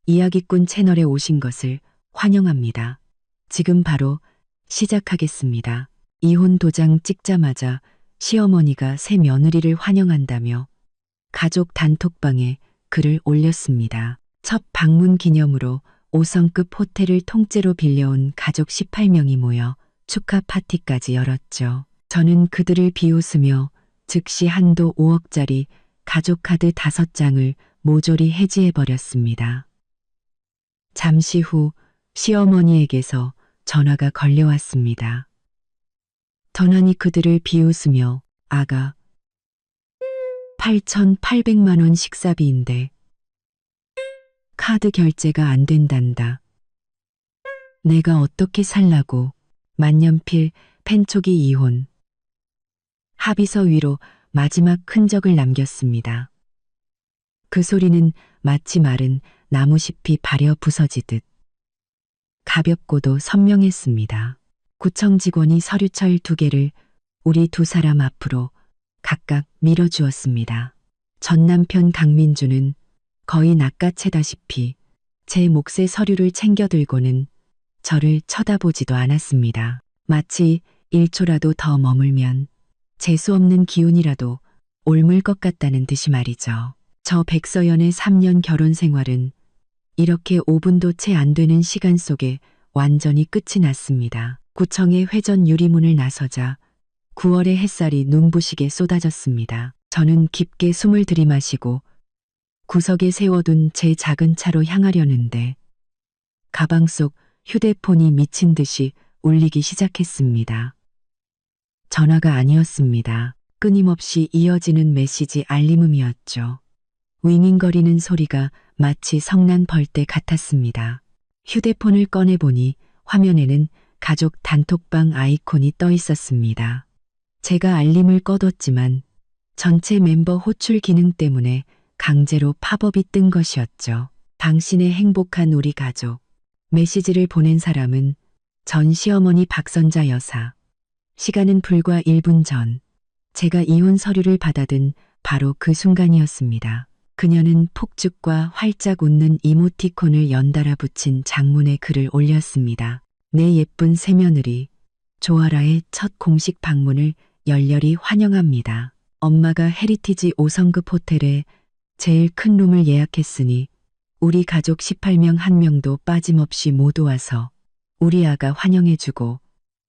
이야기꾼 채널에 오신 것을 환영합니다. 지금 바로 시작하겠습니다. 이혼 도장 찍자마자 시어머니가 새 며느리를 환영한다며 가족 단톡방에 글을 올렸습니다. 첫 방문 기념으로 5성급 호텔을 통째로 빌려온 가족 18명이 모여 축하 파티까지 열었죠. 저는 그들을 비웃으며 즉시 한도 5억짜리 가족카드 5장을 모조리 해지해버렸습니다. 잠시 후 시어머니에게서 전화가 걸려왔습니다. 전환이 그들을 비웃으며 아가 8,800만 원 식사비인데 카드 결제가 안 된단다. 내가 어떻게 살라고. 만년필 펜초기 이혼. 합의서 위로 마지막 흔적을 남겼습니다. 그 소리는 마치 마른 나무잎이 발여 부서지듯 가볍고도 선명했습니다. 구청 직원이 서류철 2개를 우리 두 사람 앞으로 각각 밀어주었습니다. 전 남편 강민주는 거의 낚아채다시피 제 몫의 서류를 챙겨 들고는 저를 쳐다보지도 않았습니다. 마치 1초라도 더 머물면 재수없는 기운이라도 옮을 것 같다는 듯이 말이죠. 저 백서연의 3년 결혼 생활은 이렇게 5분도 채 안 되는 시간 속에 완전히 끝이 났습니다. 구청의 회전 유리문을 나서자 9월의 햇살이 눈부시게 쏟아졌습니다. 저는 깊게 숨을 들이마시고 구석에 세워둔 제 작은 차로 향하려는데 가방 속 휴대폰이 미친 듯이 울리기 시작했습니다. 전화가 아니었습니다. 끊임없이 이어지는 메시지 알림음이었죠. 윙윙거리는 소리가 마치 성난 벌떼 같았습니다. 휴대폰을 꺼내보니 화면에는 가족 단톡방 아이콘이 떠 있었습니다. 제가 알림을 꺼뒀지만 전체 멤버 호출 기능 때문에 강제로 팝업이 뜬 것이었죠. 당신의 행복한 우리 가족. 메시지를 보낸 사람은 전 시어머니 박선자 여사. 시간은 불과 1분 전 제가 이혼 서류를 받아든 바로 그 순간이었습니다. 그녀는 폭죽과 활짝 웃는 이모티콘을 연달아 붙인 장문의 글을 올렸습니다. 내 예쁜 새며느리 조아라의 첫 공식 방문을 열렬히 환영합니다. 엄마가 헤리티지 5성급 호텔에 제일 큰 룸을 예약했으니 우리 가족 18명 한 명도 빠짐없이 모두 와서 우리 아가 환영해주고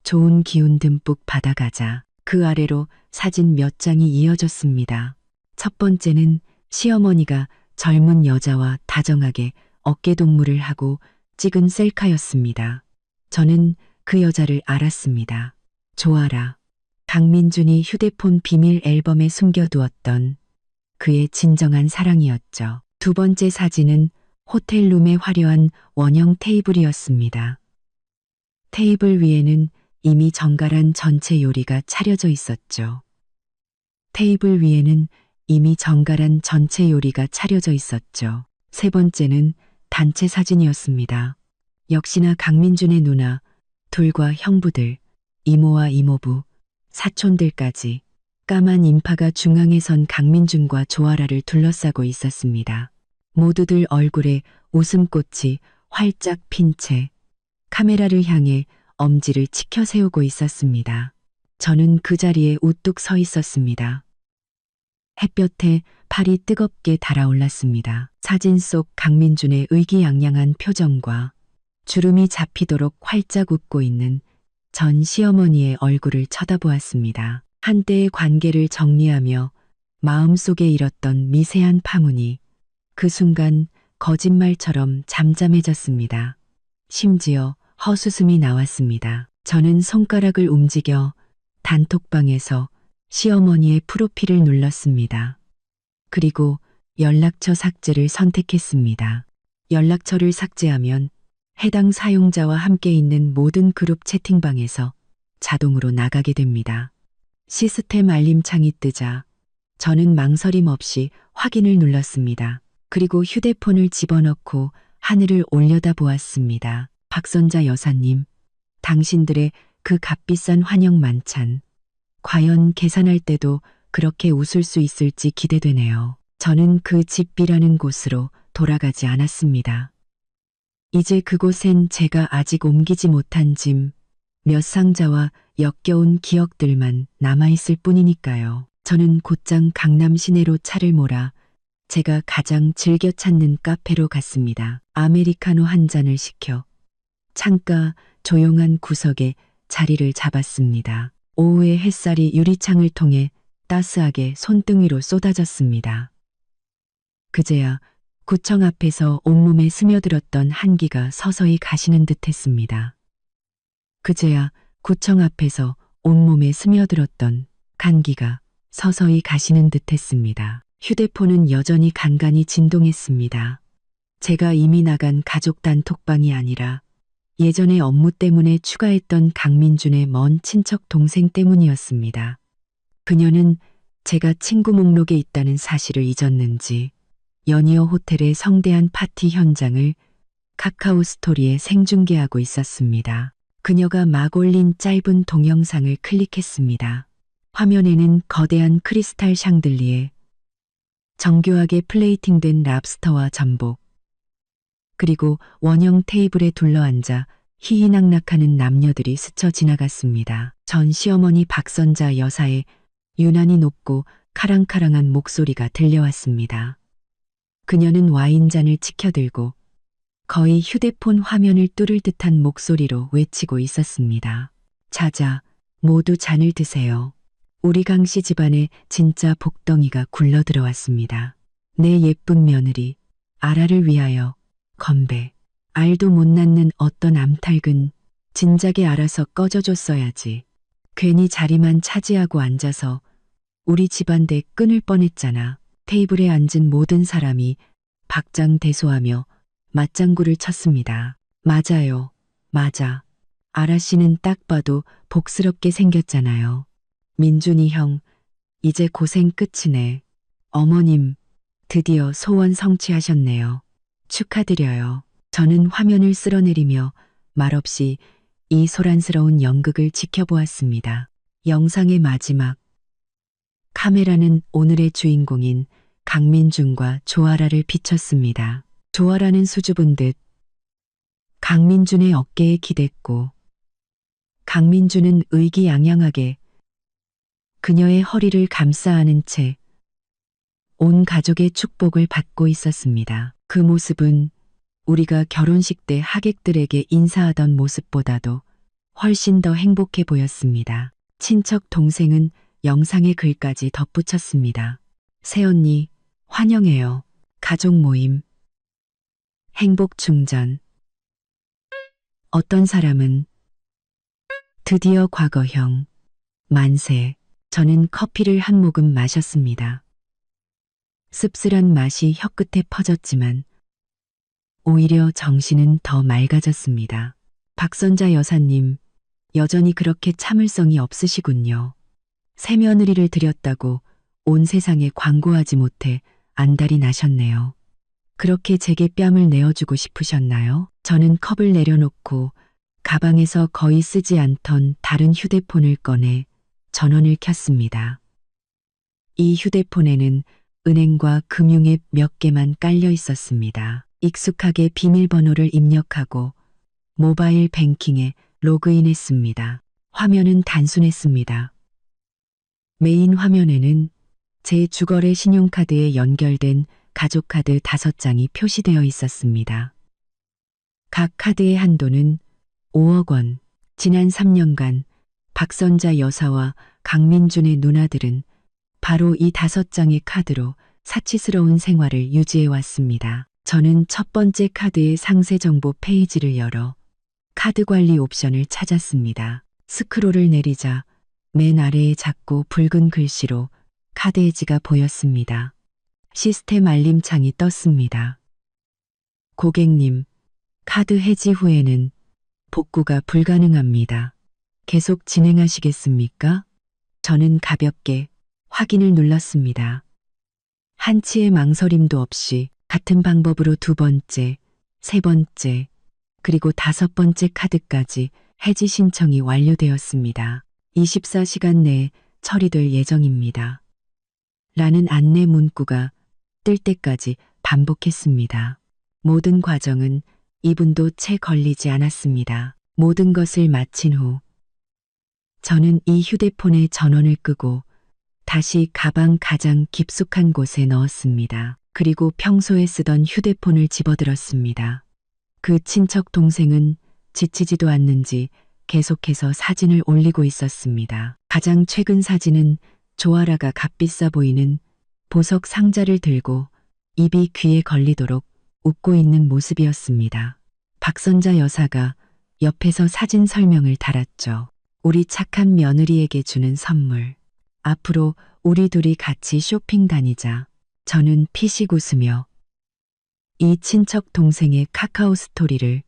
좋은 기운 듬뿍 받아가자. 그 아래로 사진 몇 장이 이어졌습니다. 첫 번째는 시어머니가 젊은 여자와 다정하게 어깨동무를 하고 찍은 셀카였습니다. 저는 그 여자를 알았습니다. 조아라. 강민준이 휴대폰 비밀 앨범에 숨겨두었던 그의 진정한 사랑이었죠. 두 번째 사진은 호텔룸의 화려한 원형 테이블이었습니다. 테이블 위에는 이미 정갈한 전체 요리가 차려져 있었죠. 테이블 위에는 이미 정갈한 전체 요리가 차려져 있었죠. 세 번째는 단체 사진이었습니다. 역시나 강민준의 누나, 둘과 형부들, 이모와 이모부, 사촌들까지 까만 인파가 중앙에 선 강민준과 조아라를 둘러싸고 있었습니다. 모두들 얼굴에 웃음꽃이 활짝 핀 채 카메라를 향해 엄지를 치켜 세우고 있었습니다. 저는 그 자리에 우뚝 서 있었습니다. 햇볕에 팔이 뜨겁게 달아올랐습니다. 사진 속 강민준의 의기양양한 표정과 주름이 잡히도록 활짝 웃고 있는 전 시어머니의 얼굴을 쳐다보았습니다. 한때의 관계를 정리하며 마음속에 일었던 미세한 파문이 그 순간 거짓말처럼 잠잠해졌습니다. 심지어 헛웃음이 나왔습니다. 저는 손가락을 움직여 단톡방에서 시어머니의 프로필을 눌렀습니다. 그리고 연락처 삭제를 선택했습니다. 연락처를 삭제하면 해당 사용자와 함께 있는 모든 그룹 채팅방에서 자동으로 나가게 됩니다. 시스템 알림창이 뜨자 저는 망설임 없이 확인을 눌렀습니다. 그리고 휴대폰을 집어넣고 하늘을 올려다보았습니다. 박선자 여사님, 당신들의 그 값비싼 환영 만찬. 과연 계산할 때도 그렇게 웃을 수 있을지 기대되네요. 저는 그 집비라는 곳으로 돌아가지 않았습니다. 이제 그곳엔 제가 아직 옮기지 못한 짐, 몇 상자와 역겨운 기억들만 남아있을 뿐이니까요. 저는 곧장 강남 시내로 차를 몰아 제가 가장 즐겨 찾는 카페로 갔습니다. 아메리카노 한 잔을 시켜 창가 조용한 구석에 자리를 잡았습니다. 오후의 햇살이 유리창을 통해 따스하게 손등 위로 쏟아졌습니다. 그제야 구청 앞에서 온몸에 스며들었던 한기가 서서히 가시는 듯 했습니다. 그제야 구청 앞에서 온몸에 스며들었던 감기가 서서히 가시는 듯 했습니다. 휴대폰은 여전히 간간히 진동했습니다. 제가 이미 나간 가족 단톡방이 아니라 예전에 업무 때문에 추가했던 강민준의 먼 친척 동생 때문이었습니다. 그녀는 제가 친구 목록에 있다는 사실을 잊었는지 연이어 호텔의 성대한 파티 현장을 카카오 스토리에 생중계하고 있었습니다. 그녀가 막 올린 짧은 동영상을 클릭했습니다. 화면에는 거대한 크리스탈 샹들리에 정교하게 플레이팅된 랍스터와 전복, 그리고 원형 테이블에 둘러앉아 희희낙낙하는 남녀들이 스쳐 지나갔습니다. 전 시어머니 박선자 여사의 유난히 높고 카랑카랑한 목소리가 들려왔습니다. 그녀는 와인잔을 치켜들고 거의 휴대폰 화면을 뚫을 듯한 목소리로 외치고 있었습니다. 자자, 모두 잔을 드세요. 우리 강씨 집안에 진짜 복덩이가 굴러 들어왔습니다. 내 예쁜 며느리, 아라를 위하여 건배. 알도 못 낳는 어떤 암탉은 진작에 알아서 꺼져줬어야지. 괜히 자리만 차지하고 앉아서 우리 집안대 끊을 뻔했잖아. 테이블에 앉은 모든 사람이 박장대소하며 맞장구를 쳤습니다. 맞아요. 맞아. 아라 씨는 딱 봐도 복스럽게 생겼잖아요. 민준이 형, 이제 고생 끝이네. 어머님, 드디어 소원 성취하셨네요. 축하드려요. 저는 화면을 쓸어내리며 말없이 이 소란스러운 연극을 지켜보았습니다. 영상의 마지막. 카메라는 오늘의 주인공인 강민준과 조아라를 비췄습니다. 조아라는 수줍은 듯 강민준의 어깨에 기댔고 강민준은 의기양양하게 그녀의 허리를 감싸 안은 채 온 가족의 축복을 받고 있었습니다. 그 모습은 우리가 결혼식 때 하객들에게 인사하던 모습보다도 훨씬 더 행복해 보였습니다. 친척 동생은 영상에 글까지 덧붙였습니다. 새언니, 환영해요. 가족 모임. 행복 충전. 어떤 사람은 드디어 과거형. 만세. 저는 커피를 한 모금 마셨습니다. 씁쓸한 맛이 혀끝에 퍼졌지만 오히려 정신은 더 맑아졌습니다. 박선자 여사님, 여전히 그렇게 참을성이 없으시군요. 새며느리를 들였다고 온 세상에 광고하지 못해 안달이 나셨네요. 그렇게 제게 뺨을 내어주고 싶으셨나요? 저는 컵을 내려놓고 가방에서 거의 쓰지 않던 다른 휴대폰을 꺼내 전원을 켰습니다. 이 휴대폰에는 은행과 금융앱 몇 개만 깔려 있었습니다. 익숙하게 비밀번호를 입력하고 모바일 뱅킹에 로그인했습니다. 화면은 단순했습니다. 메인 화면에는 제 주거래 신용카드에 연결된 가족카드 5장이 표시되어 있었습니다. 각 카드의 한도는 5억 원. 지난 3년간 박선자 여사와 강민준의 누나들은 바로 이 5장의 카드로 사치스러운 생활을 유지해 왔습니다. 저는 첫 번째 카드의 상세 정보 페이지를 열어 카드 관리 옵션을 찾았습니다. 스크롤을 내리자 맨 아래에 작고 붉은 글씨로 카드 해지가 보였습니다. 시스템 알림창이 떴습니다. 고객님, 카드 해지 후에는 복구가 불가능합니다. 계속 진행하시겠습니까? 저는 가볍게 확인을 눌렀습니다. 한치의 망설임도 없이 같은 방법으로 2번째, 3번째, 그리고 5번째 카드까지 해지 신청이 완료되었습니다. 24시간 내에 처리될 예정입니다. 라는 안내 문구가 뜰 때까지 반복했습니다. 모든 과정은 2분도 채 걸리지 않았습니다. 모든 것을 마친 후 저는 이 휴대폰의 전원을 끄고 다시 가방 가장 깊숙한 곳에 넣었습니다. 그리고 평소에 쓰던 휴대폰을 집어들었습니다. 그 친척 동생은 지치지도 않는지 계속해서 사진을 올리고 있었습니다. 가장 최근 사진은 조아라가 값비싸 보이는 보석 상자를 들고 입이 귀에 걸리도록 웃고 있는 모습이었습니다. 박선자 여사가 옆에서 사진 설명을 달았죠. 우리 착한 며느리에게 주는 선물. 앞으로 우리 둘이 같이 쇼핑 다니자. 저는 피식 웃으며 이 친척 동생의 카카오 스토리를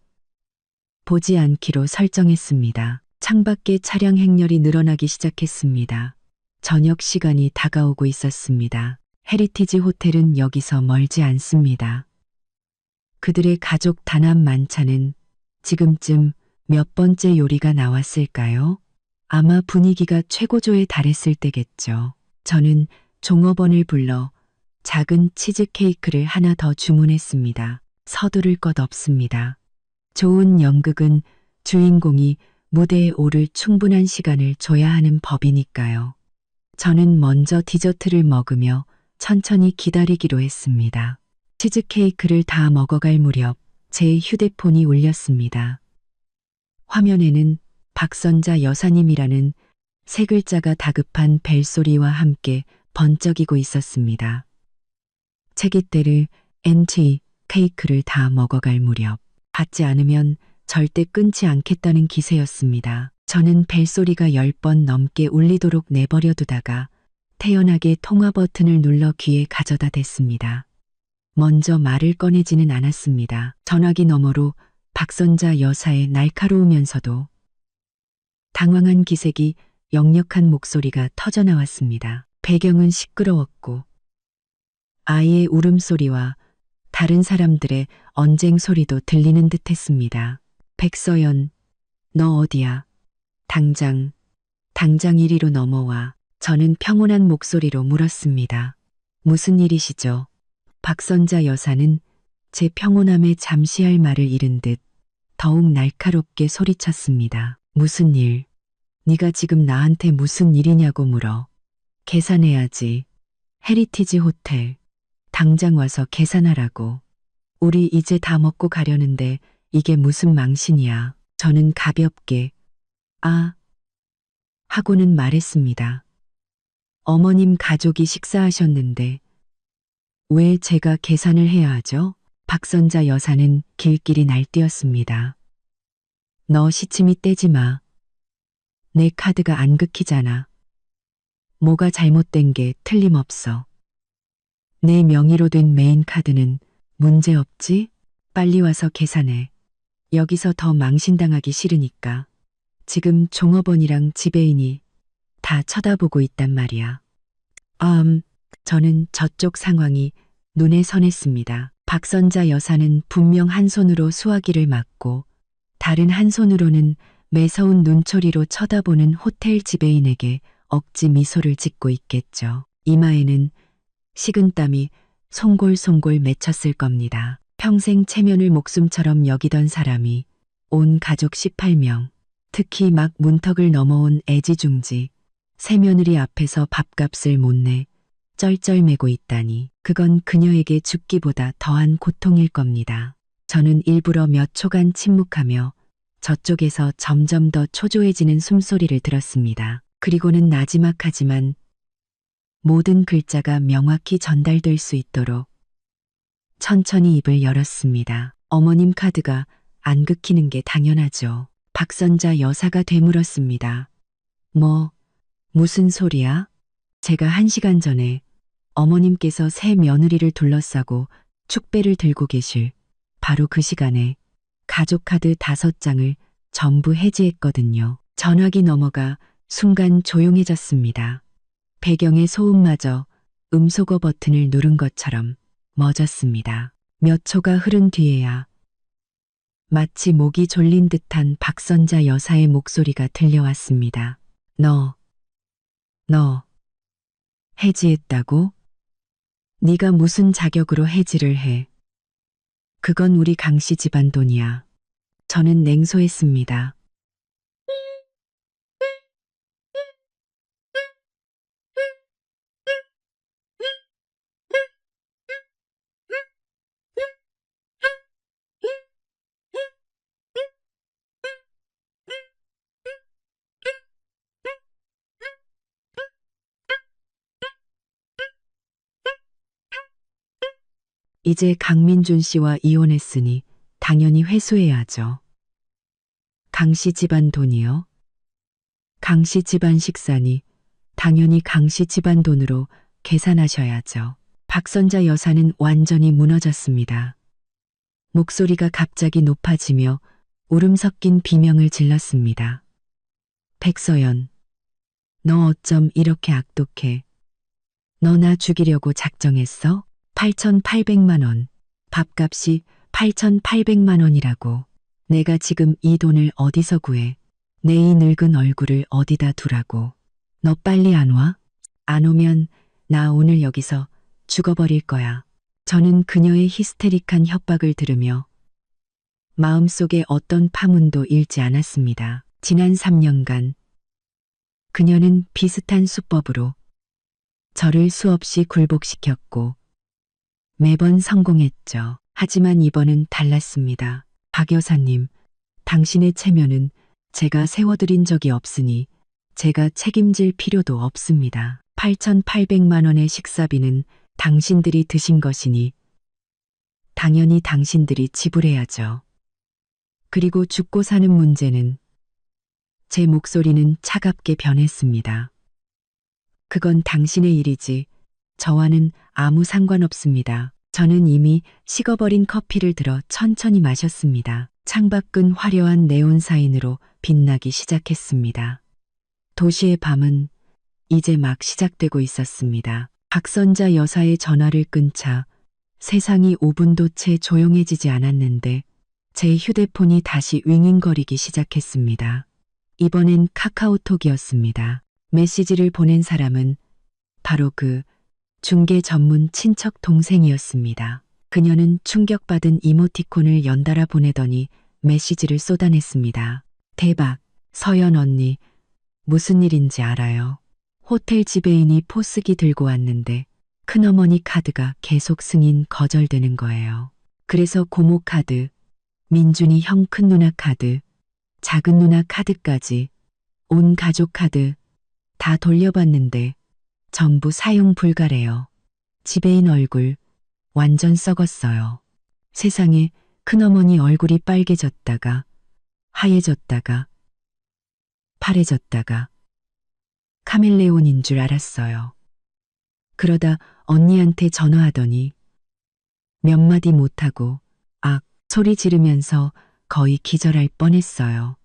보지 않기로 설정했습니다. 창밖에 차량 행렬이 늘어나기 시작했습니다. 저녁 시간이 다가오고 있었습니다. 헤리티지 호텔은 여기서 멀지 않습니다. 그들의 가족 단합 만찬은 지금쯤 몇 번째 요리가 나왔을까요? 아마 분위기가 최고조에 달했을 때겠죠. 저는 종업원을 불러 작은 치즈케이크를 하나 더 주문했습니다. 서두를 것 없습니다. 좋은 연극은 주인공이 무대에 오를 충분한 시간을 줘야 하는 법이니까요. 저는 먼저 디저트를 먹으며 천천히 기다리기로 했습니다. 치즈케이크를 다 먹어갈 무렵 제 휴대폰이 울렸습니다. 화면에는 박선자 여사님이라는 세 글자가 다급한 벨소리와 함께 번쩍이고 있었습니다. 체기대를 NT 케이크를 다 먹어갈 무렵 받지 않으면 절대 끊지 않겠다는 기세였습니다. 저는 벨소리가 10번 넘게 울리도록 내버려 두다가 태연하게 통화 버튼을 눌러 귀에 가져다 댔습니다. 먼저 말을 꺼내지는 않았습니다. 전화기 너머로 박선자 여사의 날카로우면서도 당황한 기색이 역력한 목소리가 터져나왔습니다. 배경은 시끄러웠고 아이의 울음소리와 다른 사람들의 언쟁 소리도 들리는 듯했습니다. 백서연, 너 어디야? 당장 이리로 넘어와. 저는 평온한 목소리로 물었습니다. 무슨 일이시죠? 박선자 여사는 제 평온함에 잠시 할 말을 잃은 듯 더욱 날카롭게 소리쳤습니다. 무슨 일? 네가 지금 나한테 무슨 일이냐고 물어. 계산해야지. 헤리티지 호텔. 당장 와서 계산하라고. 우리 이제 다 먹고 가려는데 이게 무슨 망신이야. 저는 가볍게 하고는 말했습니다. 어머님 가족이 식사하셨는데 왜 제가 계산을 해야 하죠? 박선자 여사는 길길이 날뛰었습니다. 너 시치미 떼지 마. 내 카드가 안 긁히잖아. 뭐가 잘못된 게 틀림없어. 내 명의로 된 메인 카드는 문제없지? 빨리 와서 계산해. 여기서 더 망신당하기 싫으니까. 지금 종업원이랑 지배인이 다 쳐다보고 있단 말이야. 저는 저쪽 상황이 눈에 선했습니다. 박선자 여사는 분명 한 손으로 수화기를 막고 다른 한 손으로는 매서운 눈초리로 쳐다보는 호텔 지배인에게 억지 미소를 짓고 있겠죠. 이마에는 식은땀이 송골송골 맺혔을 겁니다. 평생 체면을 목숨처럼 여기던 사람이 온 가족 18명, 특히 막 문턱을 넘어온 애지중지, 새며느리 앞에서 밥값을 못 내 쩔쩔매고 있다니 그건 그녀에게 죽기보다 더한 고통일 겁니다. 저는 일부러 몇 초간 침묵하며 저쪽에서 점점 더 초조해지는 숨소리를 들었습니다. 그리고는 나지막하지만 모든 글자가 명확히 전달될 수 있도록 천천히 입을 열었습니다. 어머님 카드가 안 긁히는 게 당연하죠. 박선자 여사가 되물었습니다. 무슨 소리야? 제가 1시간 전에 어머님께서 새 며느리를 둘러싸고 축배를 들고 계실 바로 그 시간에 가족 카드 5장을 전부 해지했거든요. 전화기 너머가 순간 조용해졌습니다. 배경의 소음마저 음소거 버튼을 누른 것처럼 멎었습니다. 몇 초가 흐른 뒤에야 마치 목이 졸린 듯한 박선자 여사의 목소리가 들려왔습니다. 너 해지했다고? 네가 무슨 자격으로 해지를 해? 그건 우리 강씨 집안 돈이야. 저는 냉소했습니다. 이제 강민준 씨와 이혼했으니 당연히 회수해야죠. 강씨 집안 돈이요? 강씨 집안 식사니 당연히 강씨 집안 돈으로 계산하셔야죠. 박선자 여사는 완전히 무너졌습니다. 목소리가 갑자기 높아지며 울음 섞인 비명을 질렀습니다. 백서연, 너 어쩜 이렇게 악독해? 너 나 죽이려고 작정했어? 8,800만 원. 밥값이 8,800만 원이라고. 내가 지금 이 돈을 어디서 구해? 내 이 늙은 얼굴을 어디다 두라고. 너 빨리 안 와? 안 오면 나 오늘 여기서 죽어버릴 거야. 저는 그녀의 히스테릭한 협박을 들으며 마음속에 어떤 파문도 일지 않았습니다. 지난 3년간 그녀는 비슷한 수법으로 저를 수없이 굴복시켰고 매번 성공했죠. 하지만 이번은 달랐습니다. 박 여사님, 당신의 체면은 제가 세워드린 적이 없으니 제가 책임질 필요도 없습니다. 8,800만 원의 식사비는 당신들이 드신 것이니 당연히 당신들이 지불해야죠. 그리고 죽고 사는 문제는 제 목소리는 차갑게 변했습니다. 그건 당신의 일이지 저와는 아무 상관없습니다. 저는 이미 식어버린 커피를 들어 천천히 마셨습니다. 창밖은 화려한 네온 사인으로 빛나기 시작했습니다. 도시의 밤은 이제 막 시작되고 있었습니다. 박선자 여사의 전화를 끊자 세상이 5분도 채 조용해지지 않았는데 제 휴대폰이 다시 윙윙거리기 시작했습니다. 이번엔 카카오톡이었습니다. 메시지를 보낸 사람은 바로 그 중개 전문 친척 동생이었습니다. 그녀는 충격받은 이모티콘을 연달아 보내더니 메시지를 쏟아냈습니다. 대박, 서연 언니, 무슨 일인지 알아요? 호텔 지배인이 포스기 들고 왔는데 큰어머니 카드가 계속 승인 거절되는 거예요. 그래서 고모 카드, 민준이 형 큰 누나 카드, 작은 누나 카드까지 온 가족 카드 다 돌려봤는데 전부 사용 불가래요. 지배인 얼굴 완전 썩었어요. 세상에 큰어머니 얼굴이 빨개졌다가 하얘졌다가 파래졌다가 카멜레온인 줄 알았어요. 그러다 언니한테 전화하더니 몇 마디 못하고 악 소리 지르면서 거의 기절할 뻔했어요.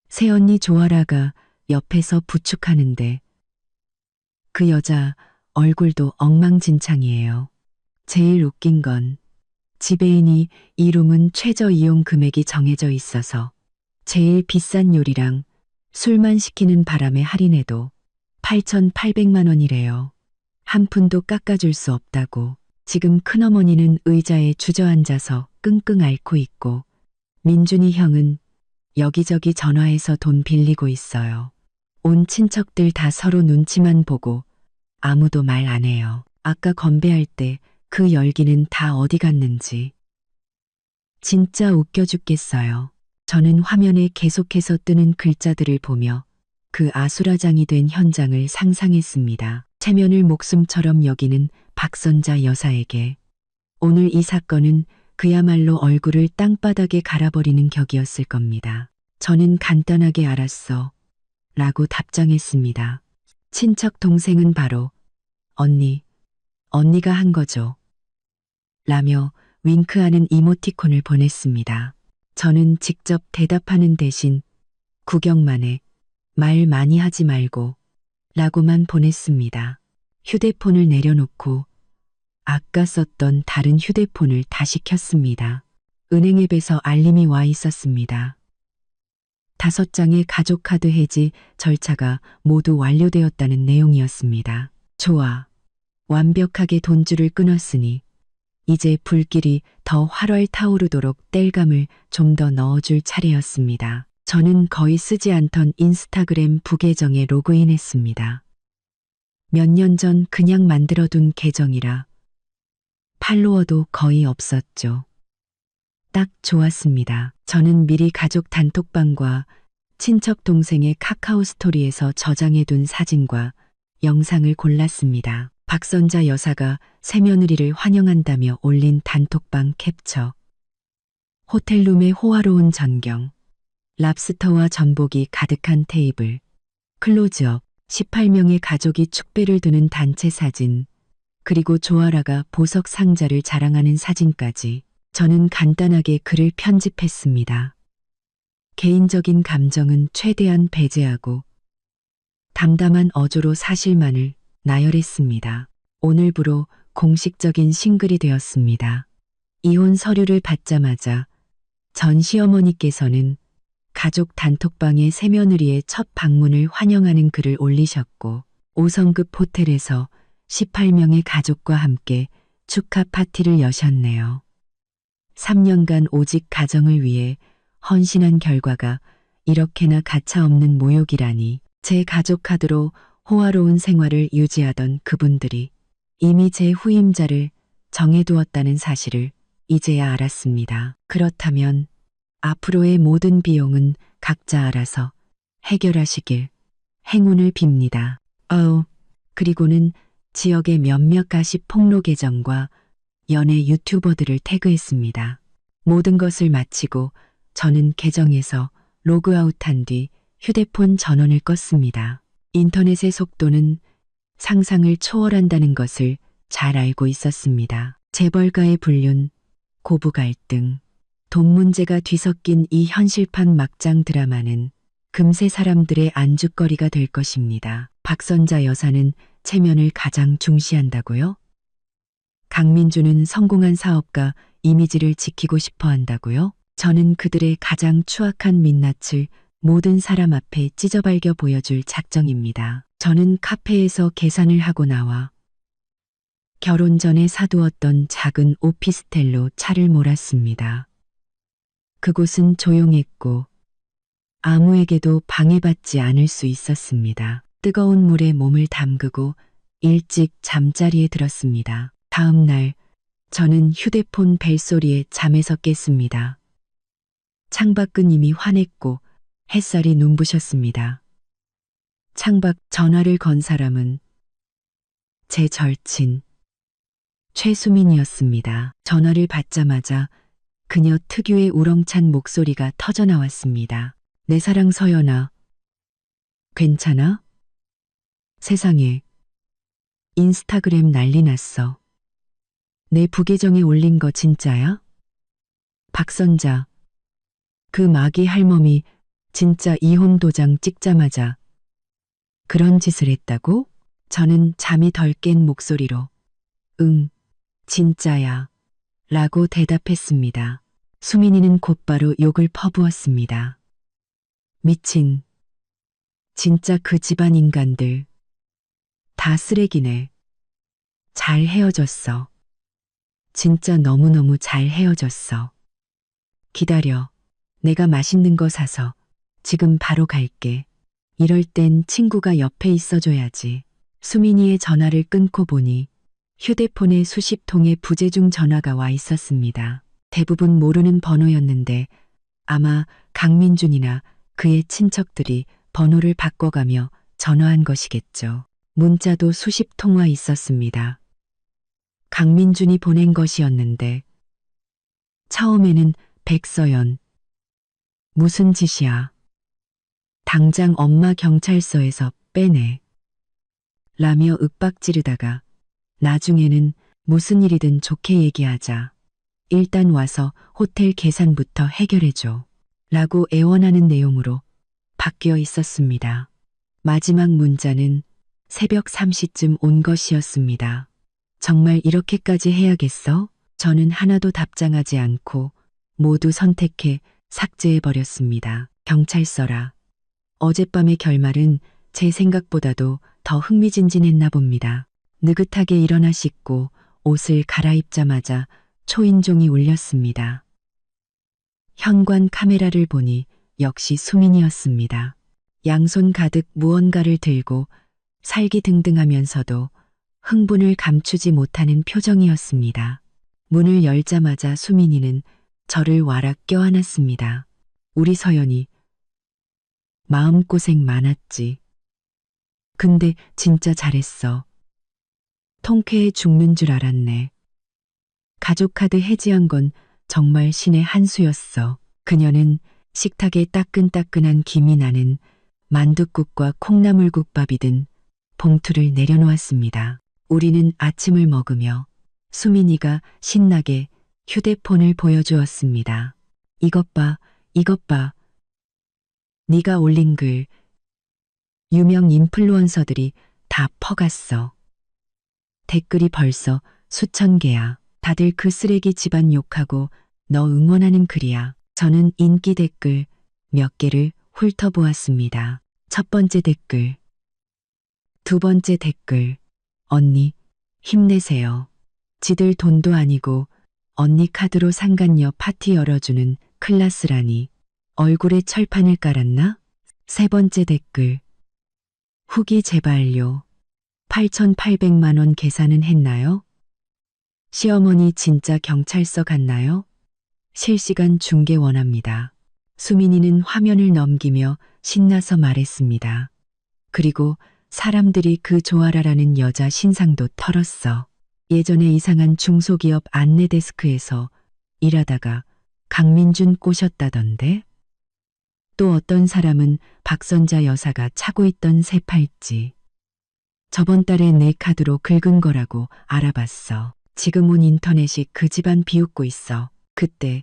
새언니 조아라가 옆에서 부축하는데 그 여자 얼굴도 엉망진창이에요. 제일 웃긴 건 지배인이 이 룸은 최저 이용 금액이 정해져 있어서 제일 비싼 요리랑 술만 시키는 바람에 할인해도 8,800만 원이래요. 한 푼도 깎아줄 수 없다고. 지금 큰어머니는 의자에 주저앉아서 끙끙 앓고 있고 민준이 형은 여기저기 전화해서 돈 빌리고 있어요. 온 친척들 다 서로 눈치만 보고 아무도 말 안 해요. 아까 건배할 때 그 열기는 다 어디 갔는지. 진짜 웃겨 죽겠어요. 저는 화면에 계속해서 뜨는 글자들을 보며 그 아수라장이 된 현장을 상상했습니다. 체면을 목숨처럼 여기는 박선자 여사에게 오늘 이 사건은 그야말로 얼굴을 땅바닥에 갈아버리는 격이었을 겁니다. 저는 간단하게 알았어 라고 답장했습니다. 친척 동생은 바로 언니가 한 거죠. 라며 윙크하는 이모티콘을 보냈습니다. 저는 직접 대답하는 대신 구경만 해, 말 많이 하지 말고 라고만 보냈습니다. 휴대폰을 내려놓고 아까 썼던 다른 휴대폰을 다시 켰습니다. 은행 앱에서 알림이 와 있었습니다. 5장의 가족카드 해지 절차가 모두 완료되었다는 내용이었습니다. 좋아. 완벽하게 돈줄을 끊었으니 이제 불길이 더 활활 타오르도록 땔감을 좀 더 넣어줄 차례였습니다. 저는 거의 쓰지 않던 인스타그램 부계정에 로그인했습니다. 몇 년 전 그냥 만들어둔 계정이라 팔로워도 거의 없었죠. 딱 좋았습니다. 저는 미리 가족 단톡방과 친척 동생의 카카오 스토리에서 저장해둔 사진과 영상을 골랐습니다. 박선자 여사가 새며느리를 환영한다며 올린 단톡방 캡처. 호텔룸의 호화로운 전경. 랍스터와 전복이 가득한 테이블. 클로즈업. 18명의 가족이 축배를 드는 단체 사진. 그리고 조아라가 보석 상자를 자랑하는 사진까지. 저는 간단하게 글을 편집했습니다. 개인적인 감정은 최대한 배제하고 담담한 어조로 사실만을 나열했습니다. 오늘부로 공식적인 싱글이 되었습니다. 이혼 서류를 받자마자 전 시어머니께서는 가족 단톡방에 새며느리의 첫 방문을 환영하는 글을 올리셨고 5성급 호텔에서 18명의 가족과 함께 축하 파티를 여셨네요. 3년간 오직 가정을 위해 헌신한 결과가 이렇게나 가차없는 모욕이라니. 제 가족 카드로 호화로운 생활을 유지하던 그분들이 이미 제 후임자를 정해두었다는 사실을 이제야 알았습니다. 그렇다면 앞으로의 모든 비용은 각자 알아서 해결하시길 행운을 빕니다. 그리고는 지역의 몇몇 가십 폭로 계정과 연예 유튜버들을 태그했습니다. 모든 것을 마치고 저는 계정에서 로그아웃한 뒤 휴대폰 전원을 껐습니다. 인터넷의 속도는 상상을 초월한다는 것을 잘 알고 있었습니다. 재벌가의 불륜, 고부 갈등, 돈 문제가 뒤섞인 이 현실판 막장 드라마는 금세 사람들의 안주거리가 될 것입니다. 박선자 여사는 체면을 가장 중시한다고요? 강민주는 성공한 사업가 이미지를 지키고 싶어 한다고요? 저는 그들의 가장 추악한 민낯을 모든 사람 앞에 찢어발겨 보여줄 작정입니다. 저는 카페에서 계산을 하고 나와 결혼 전에 사두었던 작은 오피스텔로 차를 몰았습니다. 그곳은 조용했고 아무에게도 방해받지 않을 수 있었습니다. 뜨거운 물에 몸을 담그고 일찍 잠자리에 들었습니다. 다음 날 저는 휴대폰 벨소리에 잠에서 깼습니다. 창밖은 이미 환했고 햇살이 눈부셨습니다. 창밖 전화를 건 사람은 제 절친 최수민이었습니다. 전화를 받자마자 그녀 특유의 우렁찬 목소리가 터져나왔습니다. 내 사랑 서연아, 괜찮아? 세상에, 인스타그램 난리 났어. 내 부계정에 올린 거 진짜야? 박선자, 그 마귀 할멈이 진짜 이혼 도장 찍자마자 그런 짓을 했다고? 저는 잠이 덜 깬 목소리로 응, 진짜야 라고 대답했습니다. 수민이는 곧바로 욕을 퍼부었습니다. 미친, 진짜 그 집안 인간들 다 쓰레기네. 잘 헤어졌어. 진짜 너무너무 잘 헤어졌어. 기다려. 내가 맛있는 거 사서 지금 바로 갈게. 이럴 땐 친구가 옆에 있어줘야지. 수민이의 전화를 끊고 보니 휴대폰에 수십 통의 부재중 전화가 와 있었습니다. 대부분 모르는 번호였는데 아마 강민준이나 그의 친척들이 번호를 바꿔가며 전화한 것이겠죠. 문자도 수십 통화 있었습니다. 강민준이 보낸 것이었는데 처음에는 백서연, 무슨 짓이야. 당장 엄마 경찰서에서 빼내. 라며 윽박지르다가 나중에는 무슨 일이든 좋게 얘기하자. 일단 와서 호텔 계산부터 해결해줘. 라고 애원하는 내용으로 바뀌어 있었습니다. 마지막 문자는 새벽 3시쯤 온 것이었습니다. 정말 이렇게까지 해야겠어? 저는 하나도 답장하지 않고 모두 선택해 삭제해버렸습니다. 경찰서라. 어젯밤의 결말은 제 생각보다도 더 흥미진진했나 봅니다. 느긋하게 일어나 씻고 옷을 갈아입자마자 초인종이 울렸습니다. 현관 카메라를 보니 역시 수민이었습니다. 양손 가득 무언가를 들고 살기등등하면서도 흥분을 감추지 못하는 표정이었습니다. 문을 열자마자 수민이는 저를 와락 껴안았습니다. 우리 서연이 마음고생 많았지. 근데 진짜 잘했어. 통쾌해 죽는 줄 알았네. 가족카드 해지한 건 정말 신의 한 수였어. 그녀는 식탁에 따끈따끈한 김이 나는 만둣국과 콩나물국밥이 든 봉투를 내려놓았습니다. 우리는 아침을 먹으며 수민이가 신나게 휴대폰을 보여주었습니다. 이것 봐, 이것 봐. 네가 올린 글. 유명 인플루언서들이 다 퍼갔어. 댓글이 벌써 수천 개야. 다들 그 쓰레기 집안 욕하고 너 응원하는 글이야. 저는 인기 댓글 몇 개를 훑어보았습니다. 첫 번째 댓글. 두 번째 댓글. 언니, 힘내세요. 지들 돈도 아니고 언니 카드로 상간녀 파티 열어주는 클라스라니. 얼굴에 철판을 깔았나? 세 번째 댓글. 후기 제발요. 8,800만 원 계산은 했나요? 시어머니 진짜 경찰서 갔나요? 실시간 중계 원합니다. 수민이는 화면을 넘기며 신나서 말했습니다. 그리고 사람들이 그 조아라라는 여자 신상도 털었어. 예전에 이상한 중소기업 안내 데스크에서 일하다가 강민준 꼬셨다던데? 또 어떤 사람은 박선자 여사가 차고 있던 새 팔찌. 저번 달에 내 카드로 긁은 거라고 알아봤어. 지금 온 인터넷이 그 집안 비웃고 있어. 그때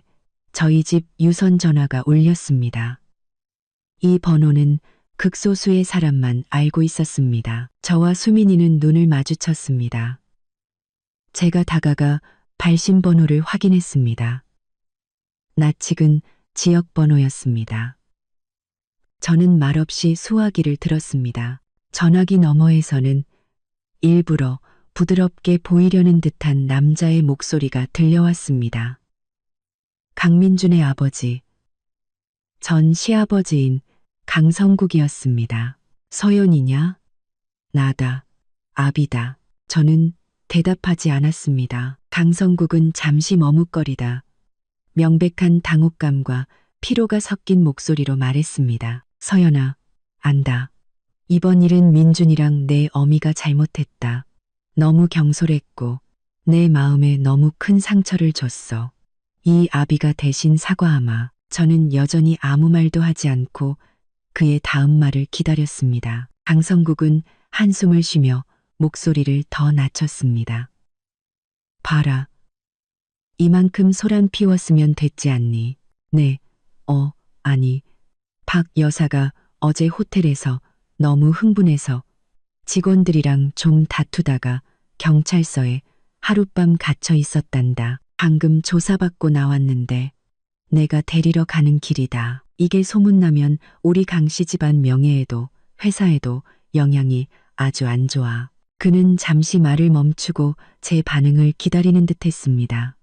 저희 집 유선 전화가 울렸습니다. 이 번호는 극소수의 사람만 알고 있었습니다. 저와 수민이는 눈을 마주쳤습니다. 제가 다가가 발신 번호를 확인했습니다. 낯익은 지역 번호였습니다. 저는 말없이 수화기를 들었습니다. 전화기 너머에서는 일부러 부드럽게 보이려는 듯한 남자의 목소리가 들려왔습니다. 강민준의 아버지, 전 시아버지인 강성국이었습니다. 서연이냐? 나다. 아비다. 저는 대답하지 않았습니다. 강성국은 잠시 머뭇거리다 명백한 당혹감과 피로가 섞인 목소리로 말했습니다. 서연아, 안다. 이번 일은 민준이랑 내 어미가 잘못했다. 너무 경솔했고 내 마음에 너무 큰 상처를 줬어. 이 아비가 대신 사과하마. 저는 여전히 아무 말도 하지 않고 그의 다음 말을 기다렸습니다. 강성국은 한숨을 쉬며 목소리를 더 낮췄습니다. 봐라. 이만큼 소란 피웠으면 됐지 않니? 네, 아니. 박 여사가 어제 호텔에서 너무 흥분해서 직원들이랑 좀 다투다가 경찰서에 하룻밤 갇혀 있었단다. 방금 조사받고 나왔는데 내가 데리러 가는 길이다. 이게 소문나면 우리 강씨 집안 명예에도 회사에도 영향이 아주 안 좋아. 그는 잠시 말을 멈추고 제 반응을 기다리는 듯 했습니다.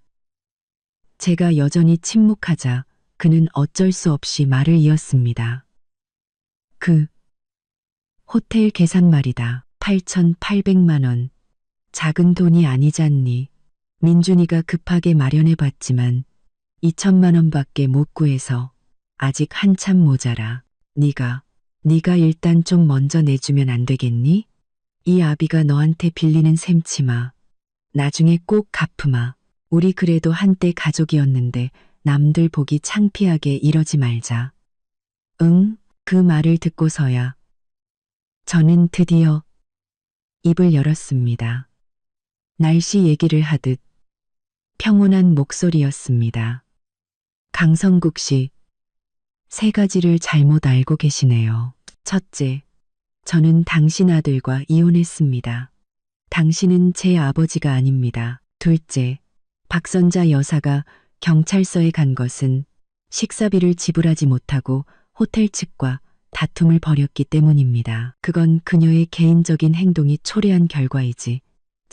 제가 여전히 침묵하자 그는 어쩔 수 없이 말을 이었습니다. 그 호텔 계산 말이다. 8,800만 원. 작은 돈이 아니잖니. 민준이가 급하게 마련해봤지만 2천만 원밖에 못 구해서 아직 한참 모자라. 네가 일단 좀 먼저 내주면 안 되겠니? 이 아비가 너한테 빌리는 셈치마. 나중에 꼭 갚으마. 우리 그래도 한때 가족이었는데 남들 보기 창피하게 이러지 말자. 응? 그 말을 듣고서야 저는 드디어 입을 열었습니다. 날씨 얘기를 하듯 평온한 목소리였습니다. 강성국 씨, 세 가지를 잘못 알고 계시네요. 첫째, 저는 당신 아들과 이혼했습니다. 당신은 제 아버지가 아닙니다. 둘째, 박선자 여사가 경찰서에 간 것은 식사비를 지불하지 못하고 호텔 측과 다툼을 벌였기 때문입니다. 그건 그녀의 개인적인 행동이 초래한 결과이지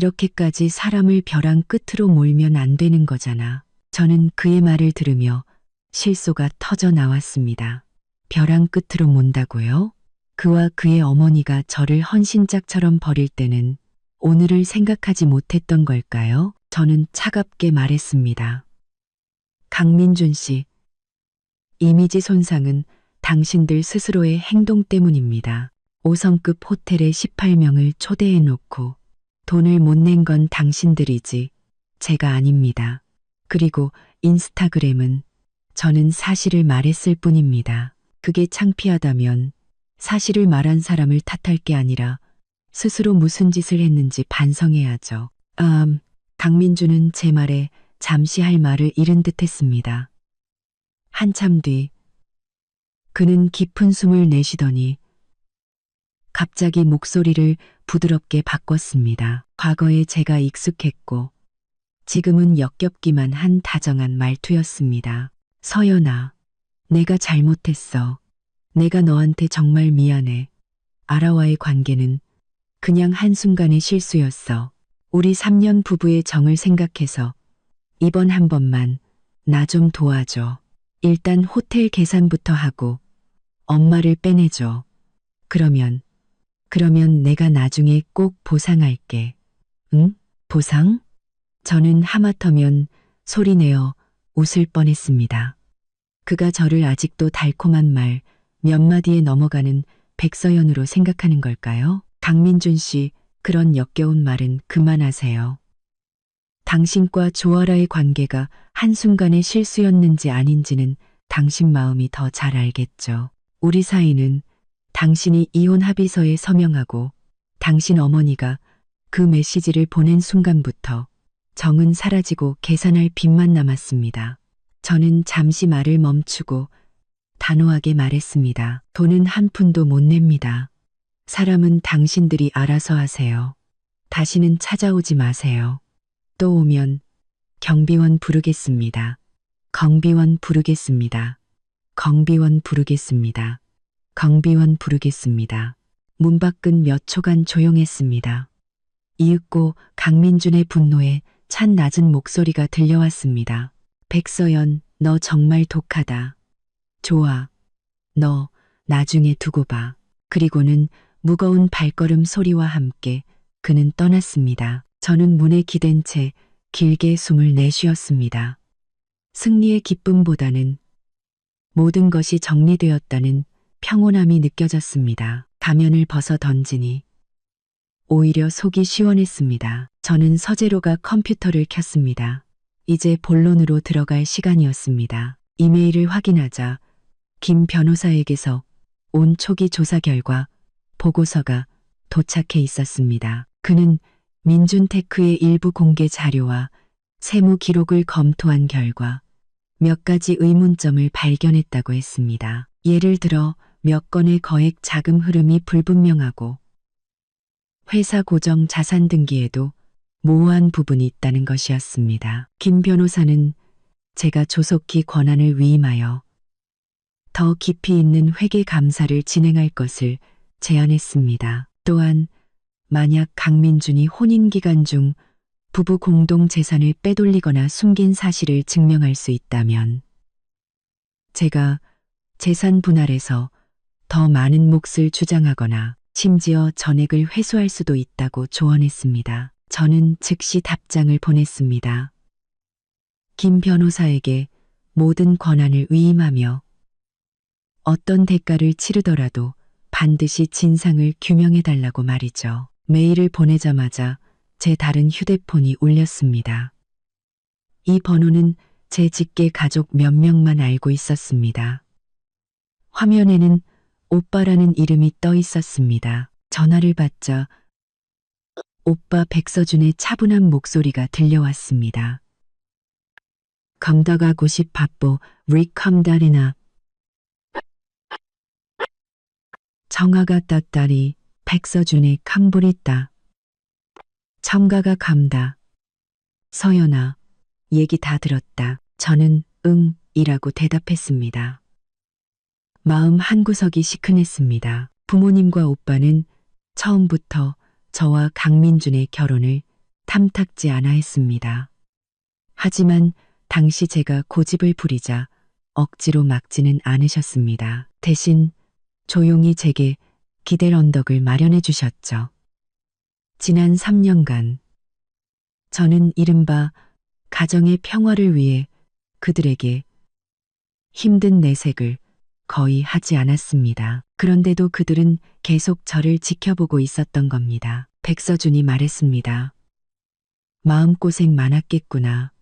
이렇게까지 사람을 벼랑 끝으로 몰면 안 되는 거잖아. 저는 그의 말을 들으며 실소가 터져 나왔습니다. 벼랑 끝으로 몬다고요? 그와 그의 어머니가 저를 헌신짝처럼 버릴 때는 오늘을 생각하지 못했던 걸까요? 저는 차갑게 말했습니다. 강민준 씨, 이미지 손상은 당신들 스스로의 행동 때문입니다. 5성급 호텔에 18명을 초대해 놓고 돈을 못 낸 건 당신들이지 제가 아닙니다. 그리고 인스타그램은 저는 사실을 말했을 뿐입니다. 그게 창피하다면 사실을 말한 사람을 탓할 게 아니라 스스로 무슨 짓을 했는지 반성해야죠. 강민주는 제 말에 잠시 할 말을 잃은 듯 했습니다. 한참 뒤 그는 깊은 숨을 내쉬더니 갑자기 목소리를 부드럽게 바꿨습니다. 과거에 제가 익숙했고 지금은 역겹기만 한 다정한 말투였습니다. 서연아, 내가 잘못했어. 내가 너한테 정말 미안해. 아라와의 관계는 그냥 한순간의 실수였어. 우리 3년 부부의 정을 생각해서 이번 한 번만 나 좀 도와줘. 일단 호텔 계산부터 하고 엄마를 빼내줘. 그러면 내가 나중에 꼭 보상할게. 응? 보상? 저는 하마터면 소리내어 웃을 뻔했습니다. 그가 저를 아직도 달콤한 말 몇 마디에 넘어가는 백서연으로 생각하는 걸까요? 강민준 씨, 그런 역겨운 말은 그만하세요. 당신과 조아라의 관계가 한순간의 실수였는지 아닌지는 당신 마음이 더 잘 알겠죠. 우리 사이는 당신이 이혼 합의서에 서명하고 당신 어머니가 그 메시지를 보낸 순간부터 정은 사라지고 계산할 빚만 남았습니다. 저는 잠시 말을 멈추고 단호하게 말했습니다. 돈은 한 푼도 못 냅니다. 사람은 당신들이 알아서 하세요. 다시는 찾아오지 마세요. 또 오면 경비원 부르겠습니다. 경비원 부르겠습니다. 경비원 부르겠습니다. 경비원 부르겠습니다. 문 밖은 몇 초간 조용했습니다. 이윽고 강민준의 분노에 찬 낮은 목소리가 들려왔습니다. 백서연, 너 정말 독하다. 좋아. 너 나중에 두고 봐. 그리고는 무거운 발걸음 소리와 함께 그는 떠났습니다. 저는 문에 기댄 채 길게 숨을 내쉬었습니다. 승리의 기쁨보다는 모든 것이 정리되었다는 평온함이 느껴졌습니다. 가면을 벗어 던지니 오히려 속이 시원했습니다. 저는 서재로가 컴퓨터를 켰습니다. 이제 본론으로 들어갈 시간이었습니다. 이메일을 확인하자 김 변호사에게서 온 초기 조사 결과 보고서가 도착해 있었습니다. 그는 민준테크의 일부 공개 자료와 세무 기록을 검토한 결과 몇 가지 의문점을 발견했다고 했습니다. 예를 들어 몇 건의 거액 자금 흐름이 불분명하고 회사 고정 자산 등기에도 모호한 부분이 있다는 것이었습니다. 김 변호사는 제가 조속히 권한을 위임하여 더 깊이 있는 회계 감사를 진행할 것을 제안했습니다. 또한 만약 강민준이 혼인 기간 중 부부 공동 재산을 빼돌리거나 숨긴 사실을 증명할 수 있다면 제가 재산 분할에서 더 많은 몫을 주장하거나 심지어 전액을 회수할 수도 있다고 조언했습니다. 저는 즉시 답장을 보냈습니다. 김 변호사에게 모든 권한을 위임하며 어떤 대가를 치르더라도 반드시 진상을 규명해달라고 말이죠. 메일을 보내자마자 제 다른 휴대폰이 울렸습니다. 이 번호는 제 직계 가족 몇 명만 알고 있었습니다. 화면에는 오빠라는 이름이 떠 있었습니다. 전화를 받자 오빠 백서준의 차분한 목소리가 들려왔습니다. 감다가 고십 바보 릭 컴다리나 정아가 따따리 백서준의 캄부리따 청가가 감다. 서연아, 얘기 다 들었다. 저는 응 이라고 대답했습니다. 마음 한구석이 시큰했습니다. 부모님과 오빠는 처음부터 저와 강민준의 결혼을 탐탁지 않아 했습니다. 하지만 당시 제가 고집을 부리자 억지로 막지는 않으셨습니다. 대신 조용히 제게 기댈 언덕을 마련해 주셨죠. 지난 3년간 저는 이른바 가정의 평화를 위해 그들에게 힘든 내색을 거의 하지 않았습니다. 그런데도 그들은 계속 저를 지켜보고 있었던 겁니다. 백서준이 말했습니다. 마음고생 많았겠구나.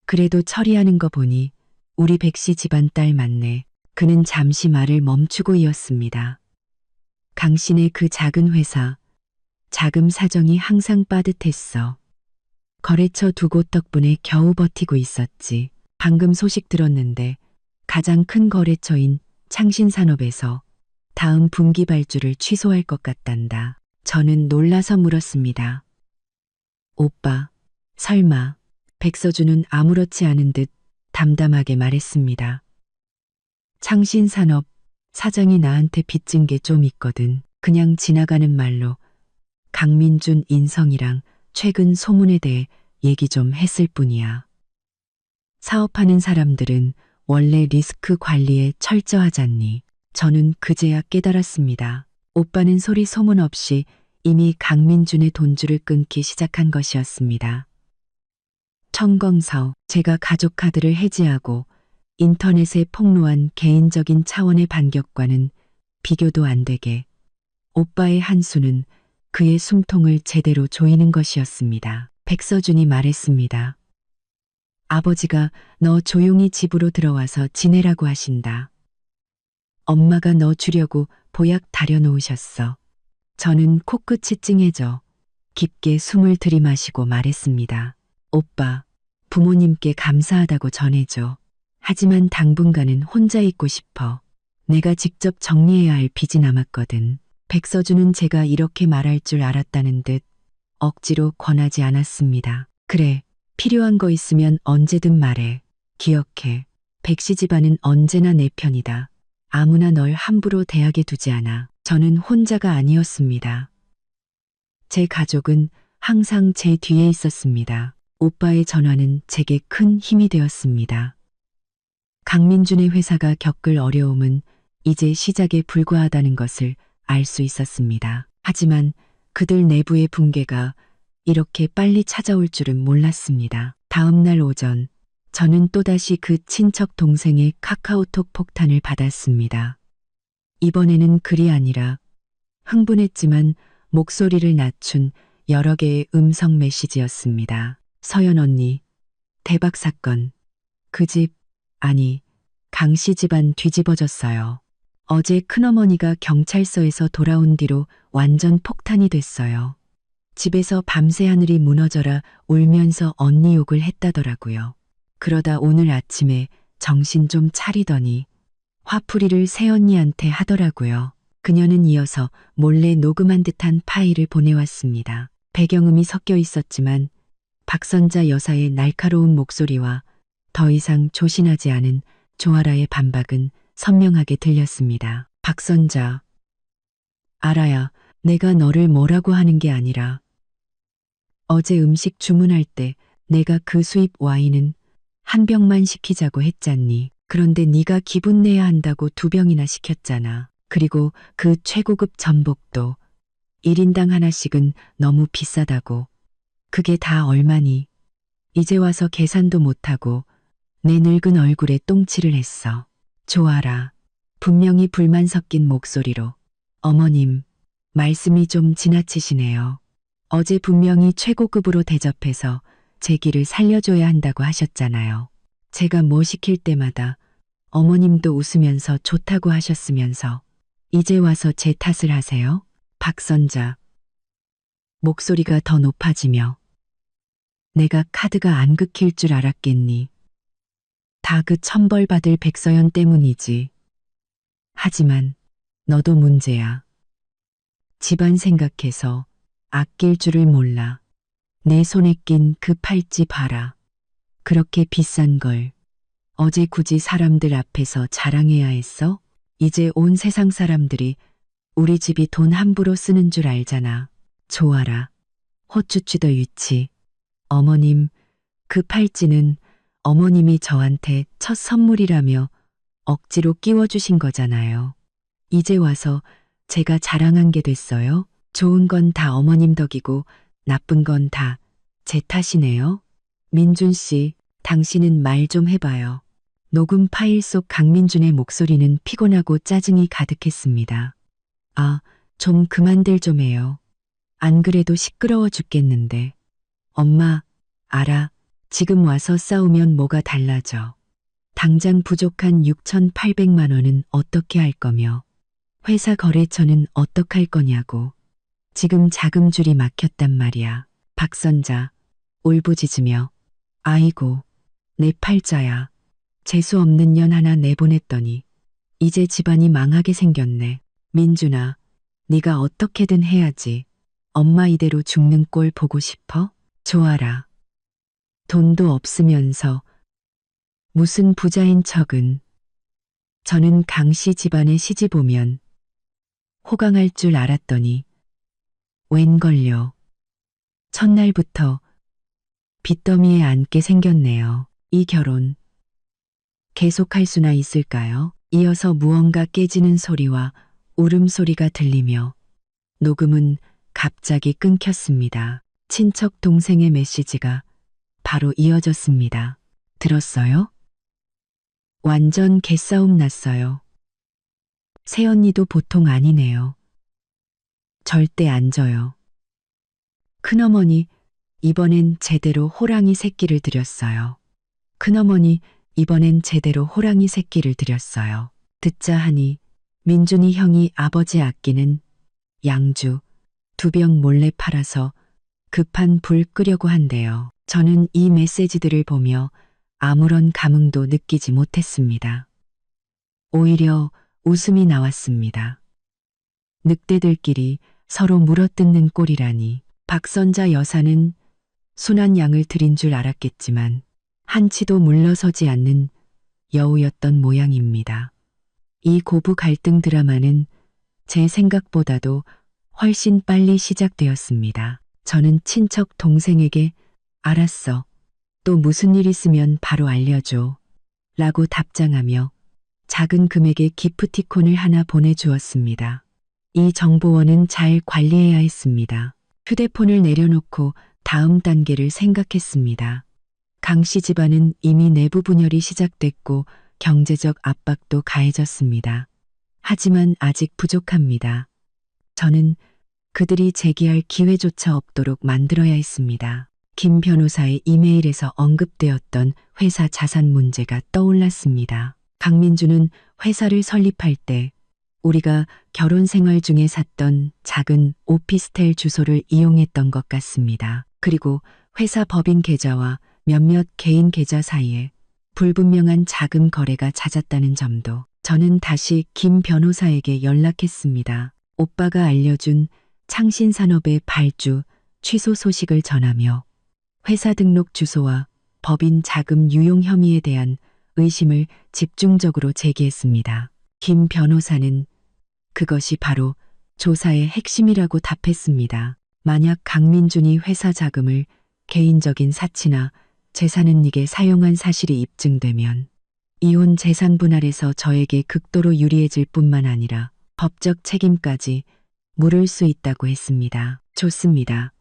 그래도 처리하는 거 보니 우리 백씨 집안 딸 맞네. 그는 잠시 말을 멈추고 이었습니다. 강신의 그 작은 회사, 자금 사정이 항상 빠듯했어. 거래처 두 곳 덕분에 겨우 버티고 있었지. 방금 소식 들었는데 가장 큰 거래처인 창신산업에서 다음 분기 발주를 취소할 것 같단다. 저는 놀라서 물었습니다. 오빠, 설마. 백서준은 아무렇지 않은 듯 담담하게 말했습니다. 창신산업 사장이 나한테 빚진 게 좀 있거든. 그냥 지나가는 말로 강민준 인성이랑 최근 소문에 대해 얘기 좀 했을 뿐이야. 사업하는 사람들은 원래 리스크 관리에 철저하잖니. 저는 그제야 깨달았습니다. 오빠는 소리 소문 없이 이미 강민준의 돈줄을 끊기 시작한 것이었습니다. 청검서, 제가 가족 카드를 해지하고 인터넷에 폭로한 개인적인 차원의 반격과는 비교도 안 되게 오빠의 한 수는 그의 숨통을 제대로 조이는 것이었습니다. 백서준이 말했습니다. 아버지가 너 조용히 집으로 들어와서 지내라고 하신다. 엄마가 너 주려고 보약 다려놓으셨어. 저는 코끝이 찡해져 깊게 숨을 들이마시고 말했습니다. 오빠, 부모님께 감사하다고 전해줘. 하지만 당분간은 혼자 있고 싶어. 내가 직접 정리해야 할 빚이 남았거든. 백서준은 제가 이렇게 말할 줄 알았다는 듯 억지로 권하지 않았습니다. 그래, 필요한 거 있으면 언제든 말해. 기억해. 백씨 집안은 언제나 내 편이다. 아무나 널 함부로 대하게 두지 않아. 저는 혼자가 아니었습니다. 제 가족은 항상 제 뒤에 있었습니다. 오빠의 전화는 제게 큰 힘이 되었습니다. 강민준의 회사가 겪을 어려움은 이제 시작에 불과하다는 것을 알 수 있었습니다. 하지만 그들 내부의 붕괴가 이렇게 빨리 찾아올 줄은 몰랐습니다. 다음 날 오전, 저는 또다시 그 친척 동생의 카카오톡 폭탄을 받았습니다. 이번에는 글이 아니라 흥분했지만 목소리를 낮춘 여러 개의 음성 메시지였습니다. 서연 언니, 대박 사건. 그 집, 아니, 강씨 집안 뒤집어졌어요. 어제 큰어머니가 경찰서에서 돌아온 뒤로 완전 폭탄이 됐어요. 집에서 밤새 하늘이 무너져라 울면서 언니 욕을 했다더라고요. 그러다 오늘 아침에 정신 좀 차리더니 화풀이를 새언니한테 하더라고요. 그녀는 이어서 몰래 녹음한 듯한 파일을 보내왔습니다. 배경음이 섞여 있었지만 박선자 여사의 날카로운 목소리와 더 이상 조신하지 않은 조아라의 반박은 선명하게 들렸습니다. 박선자, 알아야 내가 너를 뭐라고 하는 게 아니라 어제 음식 주문할 때 내가 그 수입 와인은 한 병만 시키자고 했잖니. 그런데 네가 기분 내야 한다고 2병이나 시켰잖아. 그리고 그 최고급 전복도 1인당 하나씩은 너무 비싸다고. 그게 다 얼마니? 이제 와서 계산도 못하고 내 늙은 얼굴에 똥칠을 했어. 조아라. 분명히 불만 섞인 목소리로. 어머님, 말씀이 좀 지나치시네요. 어제 분명히 최고급으로 대접해서 제 길을 살려줘야 한다고 하셨잖아요. 제가 뭐 시킬 때마다 어머님도 웃으면서 좋다고 하셨으면서 이제 와서 제 탓을 하세요? 박선자. 목소리가 더 높아지며 내가 카드가 안 긁힐 줄 알았겠니? 다 그 천벌받을 백서연 때문이지. 하지만 너도 문제야. 집안 생각해서 아낄 줄을 몰라. 내 손에 낀 그 팔찌 봐라. 그렇게 비싼 걸 어제 굳이 사람들 앞에서 자랑해야 했어? 이제 온 세상 사람들이 우리 집이 돈 함부로 쓰는 줄 알잖아. 조아라. 호추추더 유치. 어머님, 그 팔찌는 어머님이 저한테 첫 선물이라며 억지로 끼워주신 거잖아요. 이제 와서 제가 자랑한 게 됐어요. 좋은 건 다 어머님 덕이고 나쁜 건 다 제 탓이네요. 민준 씨, 당신은 말 좀 해봐요. 녹음 파일 속 강민준의 목소리는 피곤하고 짜증이 가득했습니다. 아, 좀 그만들 좀 해요. 안 그래도 시끄러워 죽겠는데. 엄마, 알아. 지금 와서 싸우면 뭐가 달라져. 당장 부족한 6,800만 원은 어떻게 할 거며. 회사 거래처는 어떡할 거냐고. 지금 자금줄이 막혔단 말이야. 박선자, 울부짖으며. 아이고, 내 팔자야. 재수 없는 년 하나 내보냈더니 이제 집안이 망하게 생겼네. 민준아, 네가 어떻게든 해야지. 엄마 이대로 죽는 꼴 보고 싶어? 좋아라. 돈도 없으면서 무슨 부자인 척은. 저는 강씨 집안에 시집 오면 호강할 줄 알았더니 웬걸요. 첫날부터 빚더미에 앉게 생겼네요. 이 결혼 계속할 수나 있을까요? 이어서 무언가 깨지는 소리와 울음소리가 들리며 녹음은 갑자기 끊겼습니다. 친척 동생의 메시지가 바로 이어졌습니다. 들었어요? 완전 개싸움 났어요. 새언니도 보통 아니네요. 절대 안 져요. 큰어머니, 이번엔 제대로 호랑이 새끼를 들였어요. 큰어머니, 이번엔 제대로 호랑이 새끼를 들였어요. 듣자 하니 민준이 형이 아버지 아끼는 양주 2병 몰래 팔아서 급한 불 끄려고 한대요. 저는 이 메시지들을 보며 아무런 감흥도 느끼지 못했습니다. 오히려 웃음이 나왔습니다. 늑대들끼리 서로 물어뜯는 꼴이라니. 박선자 여사는 순한 양을 들인 줄 알았겠지만 한치도 물러서지 않는 여우였던 모양입니다. 이 고부 갈등 드라마는 제 생각보다도 훨씬 빨리 시작되었습니다. 저는 친척 동생에게 알았어. 또 무슨 일 있으면 바로 알려줘. 라고 답장하며 작은 금액의 기프티콘을 하나 보내주었습니다. 이 정보원은 잘 관리해야 했습니다. 휴대폰을 내려놓고 다음 단계를 생각했습니다. 강씨 집안은 이미 내부 분열이 시작됐고 경제적 압박도 가해졌습니다. 하지만 아직 부족합니다. 저는 그들이 제기할 기회조차 없도록 만들어야 했습니다. 김 변호사의 이메일에서 언급되었던 회사 자산 문제가 떠올랐습니다. 강민주는 회사를 설립할 때 우리가 결혼 생활 중에 샀던 작은 오피스텔 주소를 이용했던 것 같습니다. 그리고 회사 법인 계좌와 몇몇 개인 계좌 사이에 불분명한 자금 거래가 잦았다는 점도. 저는 다시 김 변호사에게 연락했습니다. 오빠가 알려준 창신산업의 발주 취소 소식을 전하며 회사 등록 주소와 법인 자금 유용 혐의에 대한 의심을 집중적으로 제기했습니다. 김 변호사는 그것이 바로 조사의 핵심이라고 답했습니다. 만약 강민준이 회사 자금을 개인적인 사치나 재산은닉에 사용한 사실이 입증되면 이혼 재산 분할에서 저에게 극도로 유리해질 뿐만 아니라 법적 책임까지 물을 수 있다고 했습니다. 좋습니다.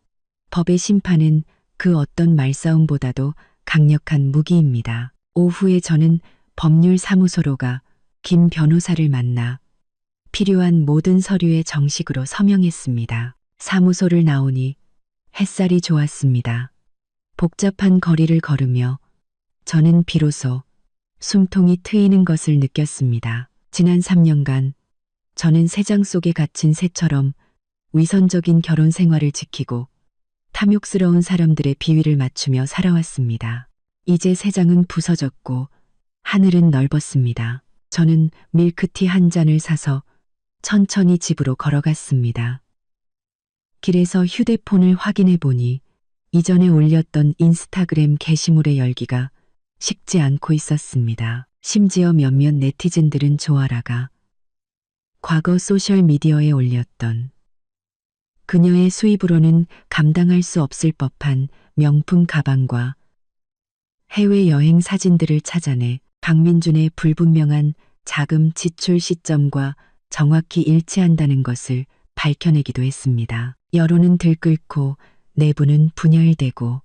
법의 심판은 그 어떤 말싸움보다도 강력한 무기입니다. 오후에 저는 법률사무소로 가 김 변호사를 만나 필요한 모든 서류에 정식으로 서명했습니다. 사무소를 나오니 햇살이 좋았습니다. 복잡한 거리를 걸으며 저는 비로소 숨통이 트이는 것을 느꼈습니다. 지난 3년간 저는 새장 속에 갇힌 새처럼 위선적인 결혼 생활을 지키고 탐욕스러운 사람들의 비위를 맞추며 살아왔습니다. 이제 새장은 부서졌고 하늘은 넓었습니다. 저는 밀크티 한 잔을 사서 천천히 집으로 걸어갔습니다. 길에서 휴대폰을 확인해 보니 이전에 올렸던 인스타그램 게시물의 열기가 식지 않고 있었습니다. 심지어 몇몇 네티즌들은 좋아라가 과거 소셜미디어에 올렸던 그녀의 수입으로는 감당할 수 없을 법한 명품 가방과 해외여행 사진들을 찾아내 박민준의 불분명한 자금 지출 시점과 정확히 일치한다는 것을 밝혀내기도 했습니다. 여론은 들끓고 내부는 분열되고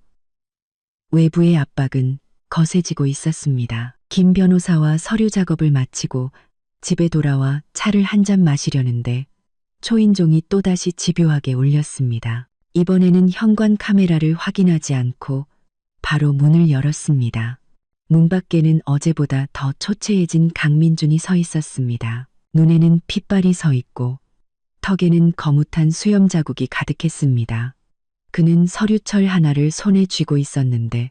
외부의 압박은 거세지고 있었습니다. 김 변호사와 서류 작업을 마치고 집에 돌아와 차를 한 잔 마시려는데 초인종이 또다시 집요하게 울렸습니다. 이번에는 현관 카메라를 확인하지 않고 바로 문을 열었습니다. 문 밖에는 어제보다 더 초췌해진 강민준이 서 있었습니다. 눈에는 핏발이 서 있고 턱에는 거뭇한 수염 자국이 가득했습니다. 그는 서류철 하나를 손에 쥐고 있었는데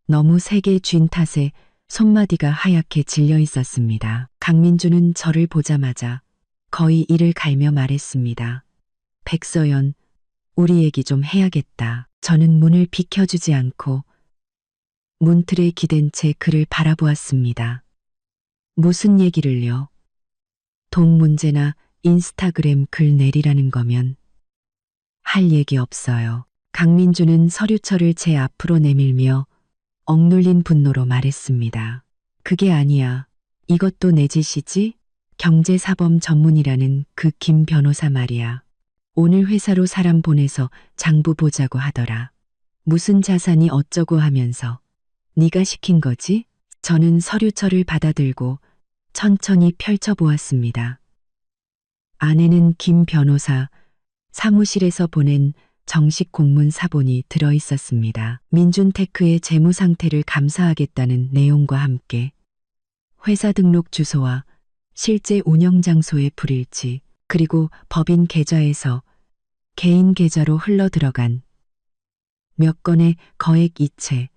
너무 세게 쥔 탓에 손마디가 하얗게 질려 있었습니다. 강민준은 저를 보자마자 거의 이를 갈며 말했습니다. 백서연, 우리 얘기 좀 해야겠다. 저는 문을 비켜주지 않고 문틀에 기댄 채 그를 바라보았습니다. 무슨 얘기를요? 돈 문제나 인스타그램 글 내리라는 거면 할 얘기 없어요. 강민주는 서류철을 제 앞으로 내밀며 억눌린 분노로 말했습니다. 그게 아니야. 이것도 내 짓이지? 경제사범 전문이라는 그 김 변호사 말이야. 오늘 회사로 사람 보내서 장부 보자고 하더라. 무슨 자산이 어쩌고 하면서 네가 시킨 거지? 저는 서류철을 받아들고 천천히 펼쳐보았습니다. 안에는 김 변호사 사무실에서 보낸 정식 공문 사본이 들어 있었습니다. 민준테크의 재무 상태를 감사하겠다는 내용과 함께 회사 등록 주소와 실제 운영 장소의 불일치, 그리고 법인 계좌에서 개인 계좌로 흘러 들어간 몇 건의 거액 이체,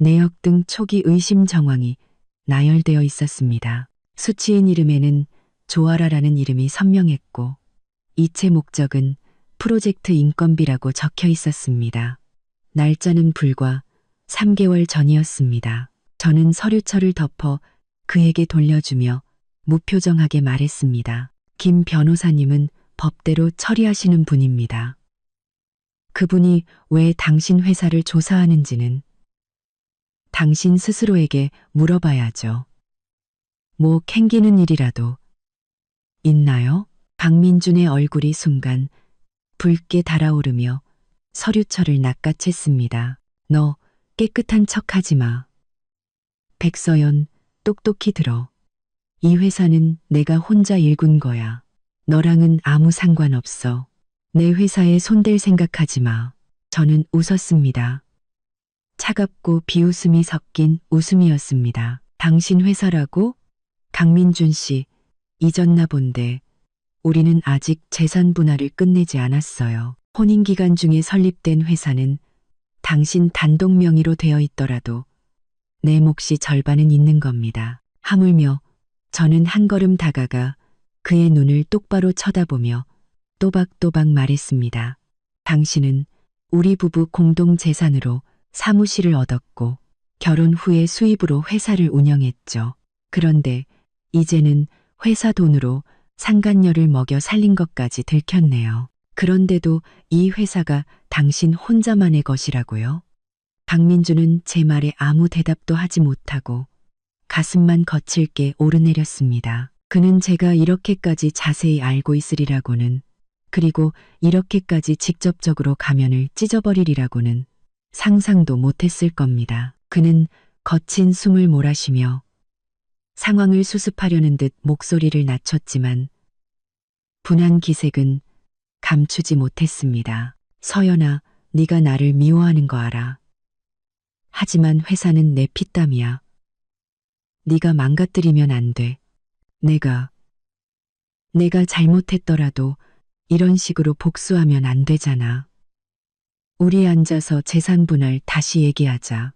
내역 등 초기 의심 정황이 나열되어 있었습니다. 수취인 이름에는 조아라라는 이름이 선명했고 이체 목적은 프로젝트 인건비라고 적혀 있었습니다. 날짜는 불과 3개월 전이었습니다. 저는 서류철을 덮어 그에게 돌려주며 무표정하게 말했습니다. 김 변호사님은 법대로 처리하시는 분입니다. 그분이 왜 당신 회사를 조사하는지는 당신 스스로에게 물어봐야죠. 뭐 캥기는 일이라도 있나요? 박민준의 얼굴이 순간 붉게 달아오르며 서류철을 낚아챘습니다. 너 깨끗한 척하지 마. 백서연, 똑똑히 들어. 이 회사는 내가 혼자 일군 거야. 너랑은 아무 상관없어. 내 회사에 손댈 생각하지 마. 저는 웃었습니다. 차갑고 비웃음이 섞인 웃음이었습니다. 당신 회사라고? 강민준 씨, 잊었나 본데 우리는 아직 재산 분할을 끝내지 않았어요. 혼인기간 중에 설립된 회사는 당신 단독 명의로 되어 있더라도 내 몫이 절반은 있는 겁니다. 하물며 저는 한 걸음 다가가 그의 눈을 똑바로 쳐다보며 또박또박 말했습니다. 당신은 우리 부부 공동 재산으로 사무실을 얻었고 결혼 후에 수입으로 회사를 운영했죠. 그런데 이제는 회사 돈으로 상간녀를 먹여 살린 것까지 들켰네요. 그런데도 이 회사가 당신 혼자만의 것이라고요? 박민주는 제 말에 아무 대답도 하지 못하고 가슴만 거칠게 오르내렸습니다. 그는 제가 이렇게까지 자세히 알고 있으리라고는, 그리고 이렇게까지 직접적으로 가면을 찢어버리리라고는 상상도 못했을 겁니다. 그는 거친 숨을 몰아쉬며 상황을 수습하려는 듯 목소리를 낮췄지만 분한 기색은 감추지 못했습니다. 서연아, 네가 나를 미워하는 거 알아. 하지만 회사는 내 피땀이야. 네가 망가뜨리면 안 돼. 내가 잘못했더라도 이런 식으로 복수하면 안 되잖아. 우리 앉아서 재산 분할 다시 얘기하자.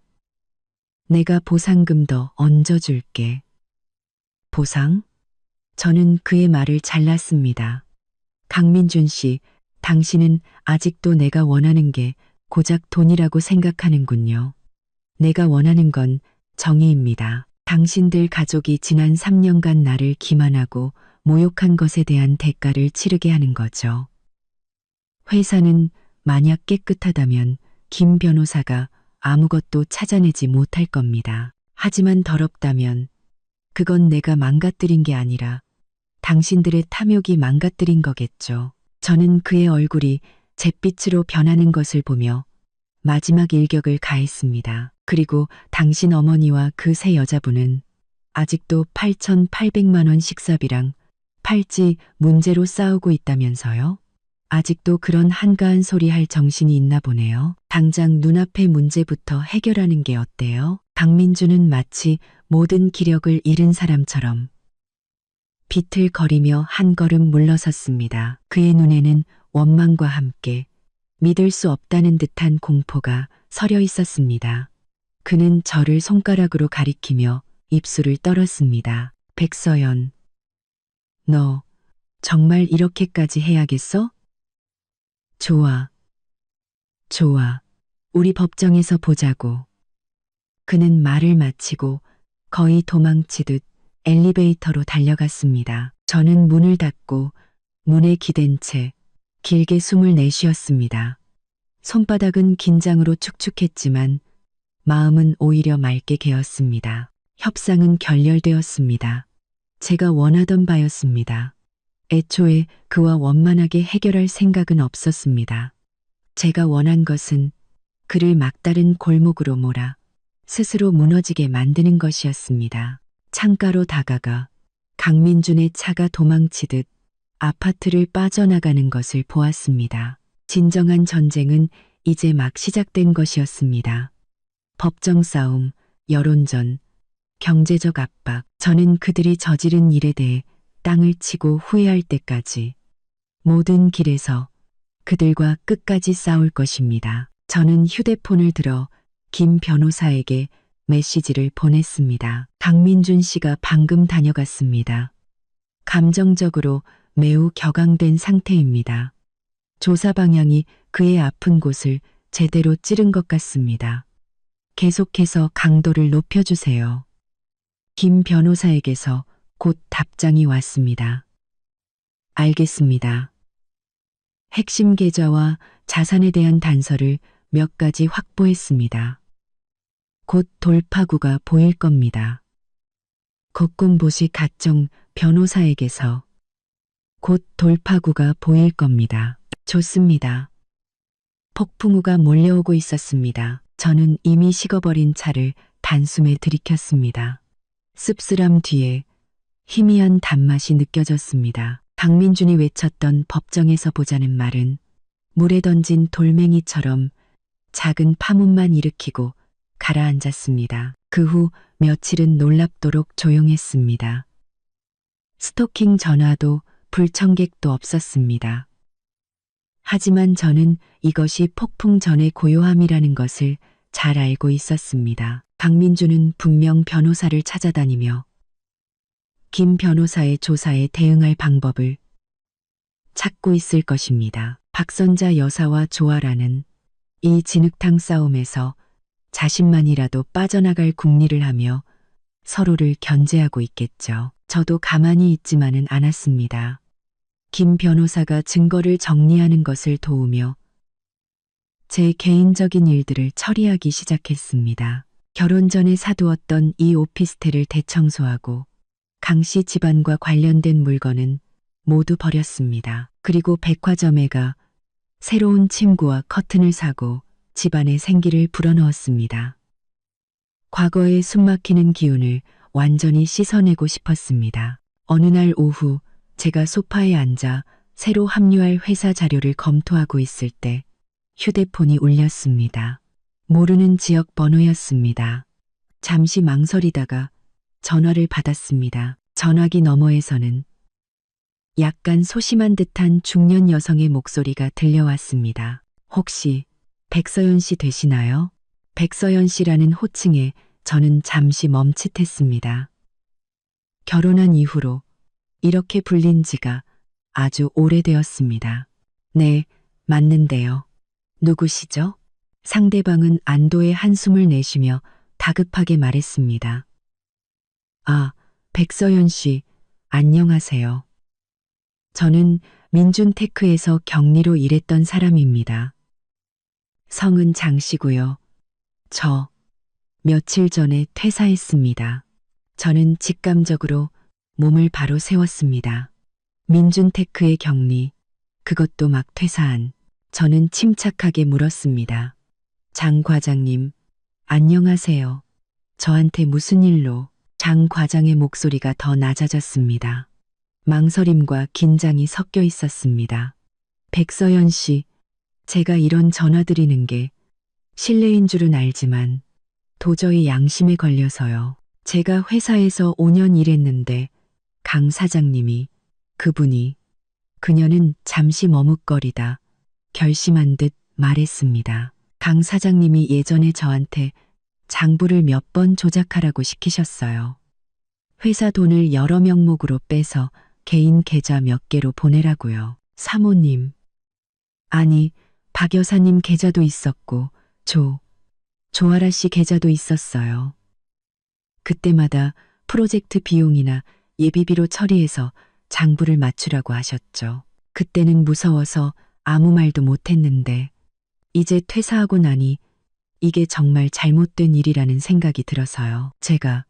내가 보상금 더 얹어줄게. 보상? 저는 그의 말을 잘랐습니다. 강민준 씨, 당신은 아직도 내가 원하는 게 고작 돈이라고 생각하는군요. 내가 원하는 건 정의입니다. 당신들 가족이 지난 3년간 나를 기만하고 모욕한 것에 대한 대가를 치르게 하는 거죠. 회사는 만약 깨끗하다면 김 변호사가 아무것도 찾아내지 못할 겁니다. 하지만 더럽다면 그건 내가 망가뜨린 게 아니라 당신들의 탐욕이 망가뜨린 거겠죠. 저는 그의 얼굴이 잿빛으로 변하는 것을 보며 마지막 일격을 가했습니다. 그리고 당신 어머니와 그 세 여자분은 아직도 8,800만 원 식사비랑 팔찌 문제로 싸우고 있다면서요? 아직도 그런 한가한 소리 할 정신이 있나 보네요. 당장 눈앞의 문제부터 해결하는 게 어때요? 강민주는 마치 모든 기력을 잃은 사람처럼 비틀거리며 한 걸음 물러섰습니다. 그의 눈에는 원망과 함께 믿을 수 없다는 듯한 공포가 서려 있었습니다. 그는 저를 손가락으로 가리키며 입술을 떨었습니다. 백서연, 너 정말 이렇게까지 해야겠어? 좋아. 좋아. 우리 법정에서 보자고. 그는 말을 마치고 거의 도망치듯 엘리베이터로 달려갔습니다. 저는 문을 닫고 문에 기댄 채 길게 숨을 내쉬었습니다. 손바닥은 긴장으로 축축했지만 마음은 오히려 맑게 개었습니다. 협상은 결렬되었습니다. 제가 원하던 바였습니다. 애초에 그와 원만하게 해결할 생각은 없었습니다. 제가 원한 것은 그를 막다른 골목으로 몰아 스스로 무너지게 만드는 것이었습니다. 창가로 다가가 강민준의 차가 도망치듯 아파트를 빠져나가는 것을 보았습니다. 진정한 전쟁은 이제 막 시작된 것이었습니다. 법정 싸움, 여론전, 경제적 압박, 저는 그들이 저지른 일에 대해 땅을 치고 후회할 때까지 모든 길에서 그들과 끝까지 싸울 것입니다. 저는 휴대폰을 들어 김 변호사에게 메시지를 보냈습니다. 강민준 씨가 방금 다녀갔습니다. 감정적으로 매우 격앙된 상태입니다. 조사 방향이 그의 아픈 곳을 제대로 찌른 것 같습니다. 계속해서 강도를 높여주세요. 김 변호사에게서 곧 답장이 왔습니다. 알겠습니다. 핵심 계좌와 자산에 대한 단서를 몇 가지 확보했습니다. 곧 돌파구가 보일 겁니다. 국군보시 각종 변호사에게서 곧 돌파구가 보일 겁니다. 좋습니다. 폭풍우가 몰려오고 있었습니다. 저는 이미 식어버린 차를 단숨에 들이켰습니다. 씁쓸함 뒤에 희미한 단맛이 느껴졌습니다. 강민준이 외쳤던 법정에서 보자는 말은 물에 던진 돌멩이처럼 작은 파문만 일으키고 가라앉았습니다. 그 후 며칠은 놀랍도록 조용했습니다. 스토킹 전화도 불청객도 없었습니다. 하지만 저는 이것이 폭풍 전의 고요함이라는 것을 잘 알고 있었습니다. 강민주는 분명 변호사를 찾아다니며 김 변호사의 조사에 대응할 방법을 찾고 있을 것입니다. 박선자 여사와 조아라는 이 진흙탕 싸움에서 자신만이라도 빠져나갈 궁리를 하며 서로를 견제하고 있겠죠. 저도 가만히 있지만은 않았습니다. 김 변호사가 증거를 정리하는 것을 도우며 제 개인적인 일들을 처리하기 시작했습니다. 결혼 전에 사두었던 이 오피스텔을 대청소하고 강 씨 집안과 관련된 물건은 모두 버렸습니다. 그리고 백화점에 가 새로운 침구와 커튼을 사고 집안에 생기를 불어넣었습니다. 과거의 숨막히는 기운을 완전히 씻어내고 싶었습니다. 어느 날 오후 제가 소파에 앉아 새로 합류할 회사 자료를 검토하고 있을 때 휴대폰이 울렸습니다. 모르는 지역 번호였습니다. 잠시 망설이다가 전화를 받았습니다. 전화기 너머에서는 약간 소심한 듯한 중년 여성의 목소리가 들려왔습니다. 혹시 백서연 씨 되시나요? 백서연 씨라는 호칭에 저는 잠시 멈칫했습니다. 결혼한 이후로 이렇게 불린 지가 아주 오래되었습니다. 네, 맞는데요. 누구시죠? 상대방은 안도의 한숨을 내쉬며 다급하게 말했습니다. 아, 백서연 씨, 안녕하세요. 저는 민준테크에서 격리로 일했던 사람입니다. 성은 장씨고요. 저 며칠 전에 퇴사했습니다. 저는 직감적으로 몸을 바로 세웠습니다. 민준테크의 격리, 그것도 막 퇴사한. 저는 침착하게 물었습니다. 장 과장님, 안녕하세요. 저한테 무슨 일로? 장 과장의 목소리가 더 낮아졌습니다. 망설임과 긴장이 섞여 있었습니다. 백서연 씨, 제가 이런 전화 드리는 게 실례인 줄은 알지만 도저히 양심에 걸려서요. 제가 회사에서 5년 일했는데 강 사장님이, 그녀는 잠시 머뭇거리다 결심한 듯 말했습니다. 강 사장님이 예전에 저한테 장부를 몇 번 조작하라고 시키셨어요. 회사 돈을 여러 명목으로 빼서 개인 계좌 몇 개로 보내라고요. 사모님. 아니, 박 여사님 계좌도 있었고, 조아라 씨 계좌도 있었어요. 그때마다 프로젝트 비용이나 예비비로 처리해서 장부를 맞추라고 하셨죠. 그때는 무서워서 아무 말도 못했는데, 이제 퇴사하고 나니 이게 정말 잘못된 일이라는 생각이 들어서요. 제가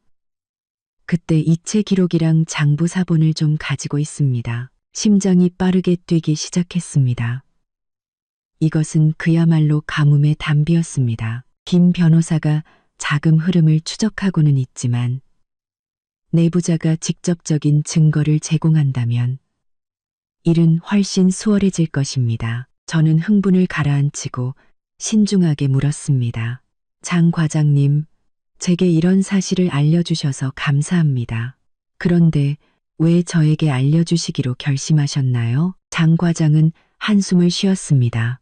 그때 이체 기록이랑 장부 사본을 좀 가지고 있습니다. 심장이 빠르게 뛰기 시작했습니다. 이것은 그야말로 가뭄의 단비였습니다. 김 변호사가 자금 흐름을 추적하고는 있지만 내부자가 직접적인 증거를 제공한다면 일은 훨씬 수월해질 것입니다. 저는 흥분을 가라앉히고 신중하게 물었습니다. 장 과장님, 제게 이런 사실을 알려주셔서 감사합니다. 그런데 왜 저에게 알려주시기로 결심하셨나요? 장 과장은 한숨을 쉬었습니다.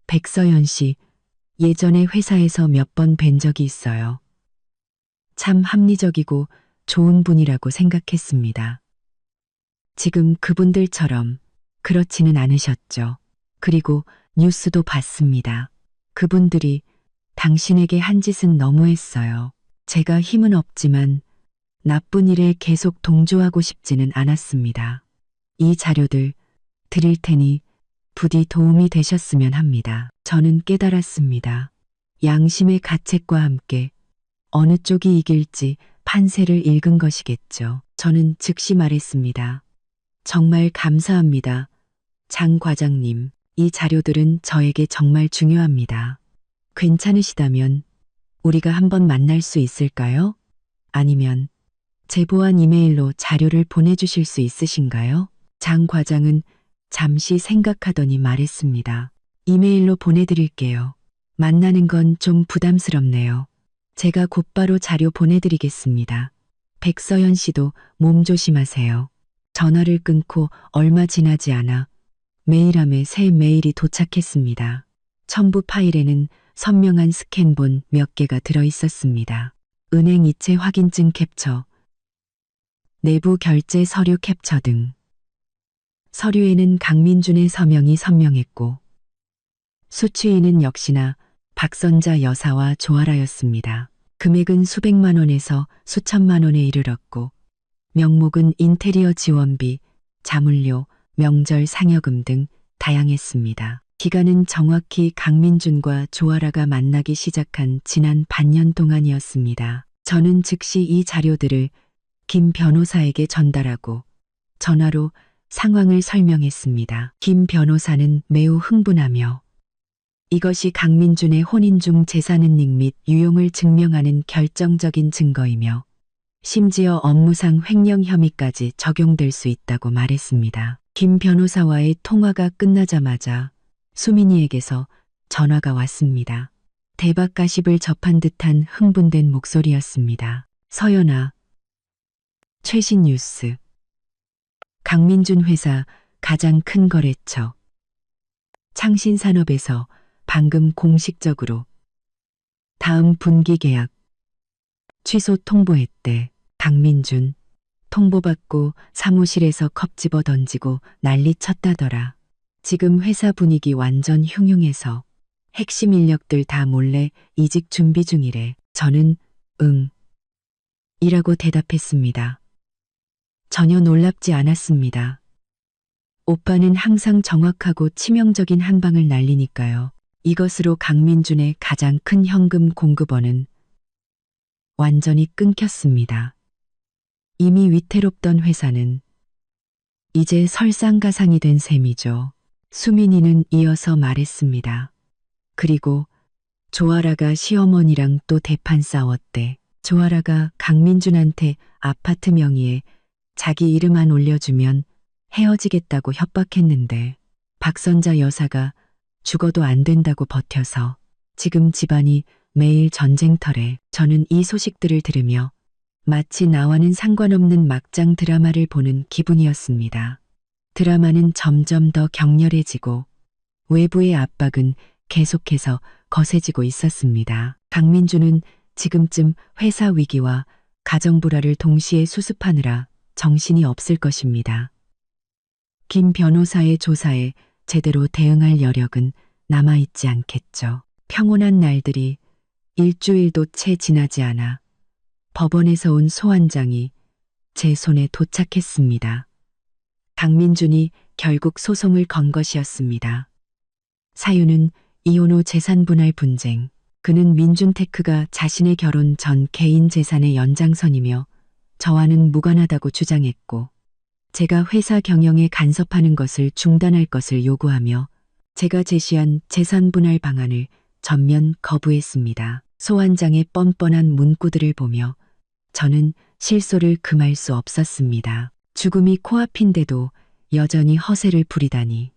백서연 씨, 예전에 회사에서 몇 번 뵌 적이 있어요. 참 합리적이고 좋은 분이라고 생각했습니다. 지금 그분들처럼 그렇지는 않으셨죠. 그리고 뉴스도 봤습니다. 그분들이 당신에게 한 짓은 너무했어요. 제가 힘은 없지만 나쁜 일에 계속 동조하고 싶지는 않았습니다. 이 자료들 드릴 테니 부디 도움이 되셨으면 합니다. 저는 깨달았습니다. 양심의 가책과 함께 어느 쪽이 이길지 판세를 읽은 것이겠죠. 저는 즉시 말했습니다. 정말 감사합니다. 장 과장님, 이 자료들은 저에게 정말 중요합니다. 괜찮으시다면 우리가 한번 만날 수 있을까요? 아니면 제보한 이메일로 자료를 보내주실 수 있으신가요? 장 과장은 잠시 생각하더니 말했습니다. 이메일로 보내드릴게요. 만나는 건 좀 부담스럽네요. 제가 곧바로 자료 보내드리겠습니다. 백서연 씨도 몸 조심하세요. 전화를 끊고 얼마 지나지 않아 메일함에 새 메일이 도착했습니다. 첨부 파일에는 선명한 스캔본 몇 개가 들어 있었습니다. 은행 이체 확인증 캡처, 내부 결제 서류 캡처 등. 서류에는 강민준의 서명이 선명했고 수취인은 역시나 박선자 여사와 조아라였습니다. 금액은 수백만 원에서 수천만 원에 이르렀고 명목은 인테리어 지원비, 자물료, 명절 상여금 등 다양했습니다. 기간은 정확히 강민준과 조아라가 만나기 시작한 지난 반년 동안이었습니다. 저는 즉시 이 자료들을 김 변호사에게 전달하고 전화로 상황을 설명했습니다. 김 변호사는 매우 흥분하며 이것이 강민준의 혼인 중 재산은닉 및 유용을 증명하는 결정적인 증거이며 심지어 업무상 횡령 혐의까지 적용될 수 있다고 말했습니다. 김 변호사와의 통화가 끝나자마자 수민이에게서 전화가 왔습니다. 대박 가십을 접한 듯한 흥분된 목소리였습니다. 서연아, 최신 뉴스. 강민준 회사 가장 큰 거래처 창신산업에서 방금 공식적으로 다음 분기 계약 취소 통보했대. 강민준 통보받고 사무실에서 컵 집어 던지고 난리 쳤다더라. 지금 회사 분위기 완전 흉흉해서 핵심 인력들 다 몰래 이직 준비 중이래. 저는 응 이라고 대답했습니다. 전혀 놀랍지 않았습니다. 오빠는 항상 정확하고 치명적인 한 방을 날리니까요. 이것으로 강민준의 가장 큰 현금 공급원은 완전히 끊겼습니다. 이미 위태롭던 회사는 이제 설상가상이 된 셈이죠. 수민이는 이어서 말했습니다. 그리고 조아라가 시어머니랑 또 대판 싸웠대. 조아라가 강민준한테 아파트 명의에 자기 이름만 올려주면 헤어지겠다고 협박했는데 박선자 여사가 죽어도 안 된다고 버텨서 지금 집안이 매일 전쟁터래. 저는 이 소식들을 들으며 마치 나와는 상관없는 막장 드라마를 보는 기분이었습니다. 드라마는 점점 더 격렬해지고 외부의 압박은 계속해서 거세지고 있었습니다. 강민준은 지금쯤 회사 위기와 가정 불화를 동시에 수습하느라 정신이 없을 것입니다. 김 변호사의 조사에 제대로 대응할 여력은 남아있지 않겠죠. 평온한 날들이 일주일도 채 지나지 않아 법원에서 온 소환장이 제 손에 도착했습니다. 강민준이 결국 소송을 건 것이었습니다. 사유는 이혼 후 재산 분할 분쟁. 그는 민준테크가 자신의 결혼 전 개인 재산의 연장선이며 저와는 무관하다고 주장했고 제가 회사 경영에 간섭하는 것을 중단할 것을 요구하며 제가 제시한 재산 분할 방안을 전면 거부했습니다. 소환장의 뻔뻔한 문구들을 보며 저는 실소를 금할 수 없었습니다. 죽음이 코앞인데도 여전히 허세를 부리다니.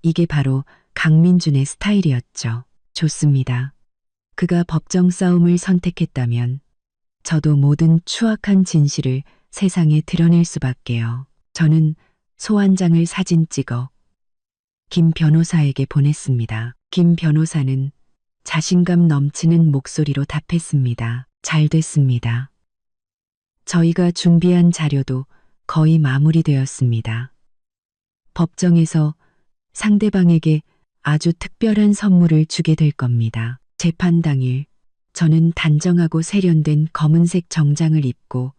이게 바로 강민준의 스타일이었죠. 좋습니다. 그가 법정 싸움을 선택했다면 저도 모든 추악한 진실을 세상에 드러낼 수밖에요. 저는 소환장을 사진 찍어 김 변호사에게 보냈습니다. 김 변호사는 자신감 넘치는 목소리로 답했습니다. 잘 됐습니다. 저희가 준비한 자료도 거의 마무리되었습니다. 법정에서 상대방에게 아주 특별한 선물을 주게 될 겁니다. 재판 당일 저는 단정하고 세련된 검은색 정장을 입고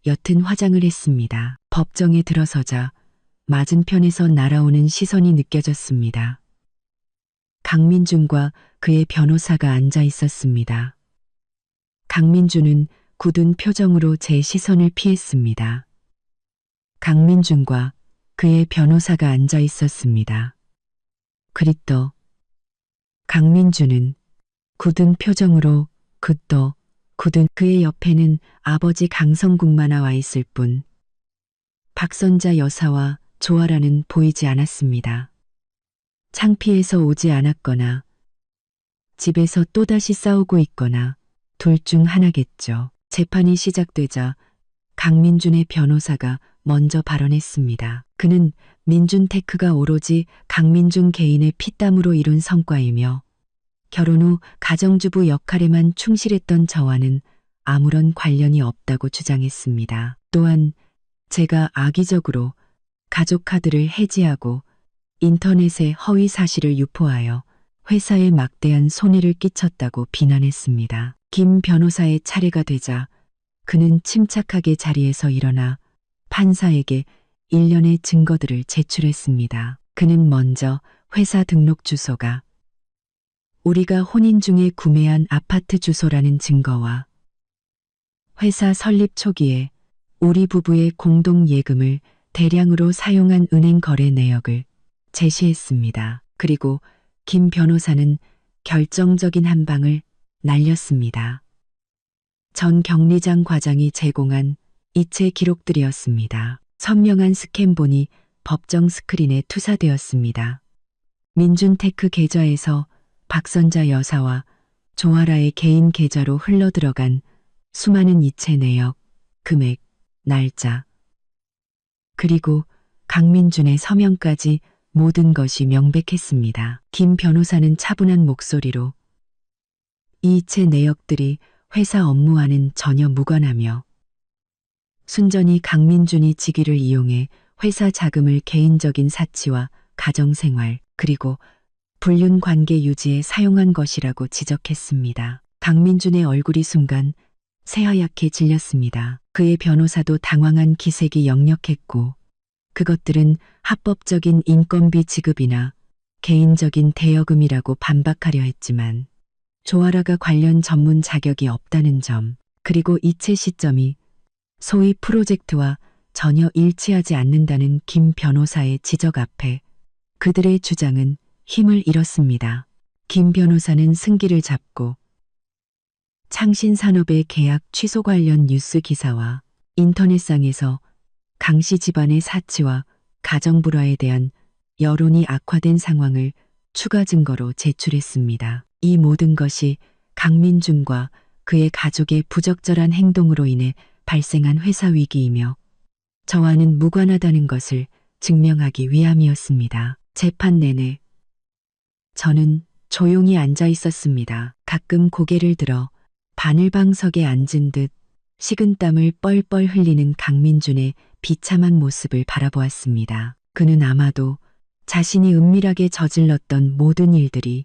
옅은 화장을 했습니다. 법정에 들어서자 맞은편에서 날아오는 시선이 느껴졌습니다. 강민준과 그의 변호사가 앉아 있었습니다. 강민준은 굳은 표정으로 제 시선을 피했습니다. 강민준과 그의 변호사가 앉아 있었습니다. 그리또 강민준은 굳은 표정으로 또 굳은 그의 옆에는 아버지 강성국만아 와 있을 뿐 박선자 여사와 조아라는 보이지 않았습니다. 창피해서 오지 않았거나 집에서 또다시 싸우고 있거나 둘 중 하나겠죠. 재판이 시작되자 강민준의 변호사가 먼저 발언했습니다. 그는 민준테크가 오로지 강민준 개인의 피땀으로 이룬 성과이며 결혼 후 가정주부 역할에만 충실했던 저와는 아무런 관련이 없다고 주장했습니다. 또한 제가 악의적으로 가족 카드를 해지하고 인터넷에 허위 사실을 유포하여 회사에 막대한 손해를 끼쳤다고 비난했습니다. 김 변호사의 차례가 되자 그는 침착하게 자리에서 일어나 판사에게 일련의 증거들을 제출했습니다. 그는 먼저 회사 등록 주소가 우리가 혼인 중에 구매한 아파트 주소라는 증거와 회사 설립 초기에 우리 부부의 공동 예금을 대량으로 사용한 은행 거래 내역을 제시했습니다. 그리고 김 변호사는 결정적인 한 방을 날렸습니다. 전 격리장 과장이 제공한 이체 기록들이었습니다. 선명한 스캔본이 법정 스크린에 투사되었습니다. 민준테크 계좌에서 박선자 여사와 조아라의 개인 계좌로 흘러들어간 수많은 이체 내역, 금액, 날짜, 그리고 강민준의 서명까지 모든 것이 명백했습니다. 김 변호사는 차분한 목소리로 이 이체 내역들이 회사 업무와는 전혀 무관하며 순전히 강민준이 직위를 이용해 회사 자금을 개인적인 사치와 가정생활 그리고 불륜 관계 유지에 사용한 것이라고 지적했습니다. 강민준의 얼굴이 순간 새하얗게 질렸습니다. 그의 변호사도 당황한 기색이 역력했고 그것들은 합법적인 인건비 지급이나 개인적인 대여금이라고 반박하려 했지만 조아라가 관련 전문 자격이 없다는 점, 그리고 이체 시점이 소위 프로젝트와 전혀 일치하지 않는다는 김 변호사의 지적 앞에 그들의 주장은 힘을 잃었습니다. 김 변호사는 승기를 잡고 창신산업의 계약 취소 관련 뉴스 기사와 인터넷상에서 강씨 집안의 사치와 가정불화에 대한 여론이 악화된 상황을 추가 증거로 제출했습니다. 이 모든 것이 강민준과 그의 가족의 부적절한 행동으로 인해 발생한 회사 위기이며 저와는 무관하다는 것을 증명하기 위함이었습니다. 재판 내내 저는 조용히 앉아 있었습니다. 가끔 고개를 들어 바늘방석에 앉은 듯 식은땀을 뻘뻘 흘리는 강민준의 비참한 모습을 바라보았습니다. 그는 아마도 자신이 은밀하게 저질렀던 모든 일들이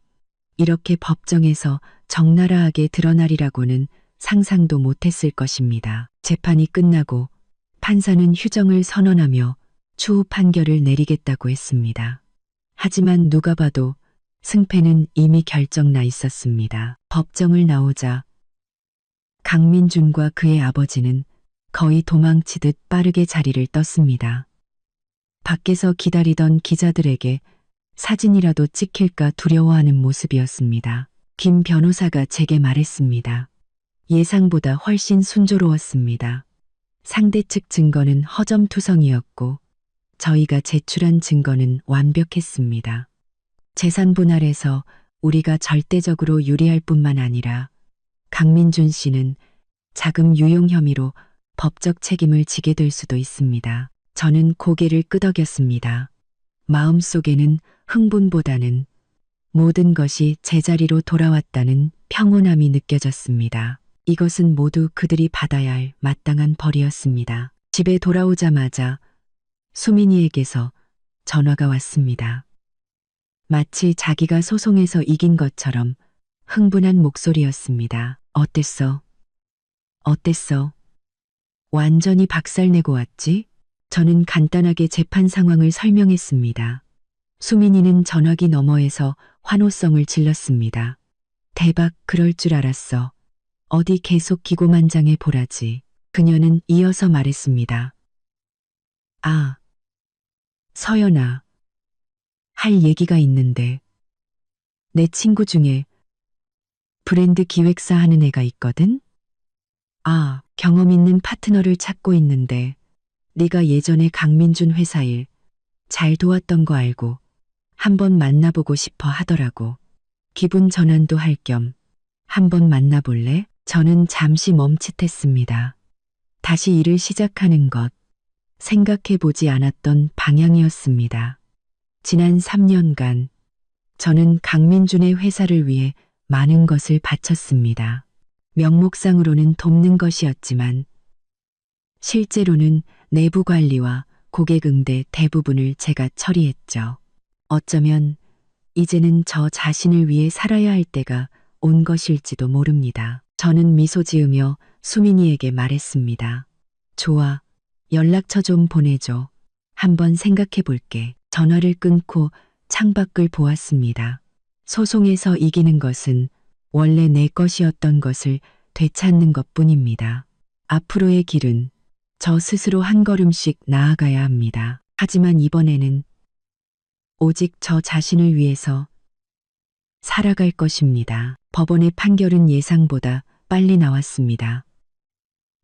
이렇게 법정에서 적나라하게 드러나리라고는 상상도 못했을 것입니다. 재판이 끝나고 판사는 휴정을 선언하며 추후 판결을 내리겠다고 했습니다. 하지만 누가 봐도 승패는 이미 결정나 있었습니다. 법정을 나오자 강민준과 그의 아버지는 거의 도망치듯 빠르게 자리를 떴습니다. 밖에서 기다리던 기자들에게 사진이라도 찍힐까 두려워하는 모습이었습니다. 김 변호사가 제게 말했습니다. 예상보다 훨씬 순조로웠습니다. 상대 측 증거는 허점투성이었고 저희가 제출한 증거는 완벽했습니다. 재산 분할에서 우리가 절대적으로 유리할 뿐만 아니라 강민준 씨는 자금 유용 혐의로 법적 책임을 지게 될 수도 있습니다. 저는 고개를 끄덕였습니다. 마음속에는 흥분보다는 모든 것이 제자리로 돌아왔다는 평온함이 느껴졌습니다. 이것은 모두 그들이 받아야 할 마땅한 벌이었습니다. 집에 돌아오자마자 수민이에게서 전화가 왔습니다. 마치 자기가 소송에서 이긴 것처럼 흥분한 목소리였습니다. 어땠어? 어땠어? 완전히 박살내고 왔지? 저는 간단하게 재판 상황을 설명했습니다. 수민이는 전화기 너머에서 환호성을 질렀습니다. 대박, 그럴 줄 알았어. 어디 계속 기고만장해 보라지. 그녀는 이어서 말했습니다. 아, 서연아. 할 얘기가 있는데. 내 친구 중에 브랜드 기획사 하는 애가 있거든? 아, 경험 있는 파트너를 찾고 있는데 네가 예전에 강민준 회사 일 잘 도왔던 거 알고 한번 만나보고 싶어 하더라고. 기분 전환도 할 겸 한번 만나볼래? 저는 잠시 멈칫했습니다. 다시 일을 시작하는 것, 생각해보지 않았던 방향이었습니다. 지난 3년간 저는 강민준의 회사를 위해 많은 것을 바쳤습니다. 명목상으로는 돕는 것이었지만 실제로는 내부 관리와 고객 응대 대부분을 제가 처리했죠. 어쩌면 이제는 저 자신을 위해 살아야 할 때가 온 것일지도 모릅니다. 저는 미소 지으며 수민이에게 말했습니다. 좋아, 연락처 좀 보내줘. 한번 생각해 볼게. 전화를 끊고 창밖을 보았습니다. 소송에서 이기는 것은 원래 내 것이었던 것을 되찾는 것뿐입니다. 앞으로의 길은 저 스스로 한 걸음씩 나아가야 합니다. 하지만 이번에는 오직 저 자신을 위해서 살아갈 것입니다. 법원의 판결은 예상보다 빨리 나왔습니다.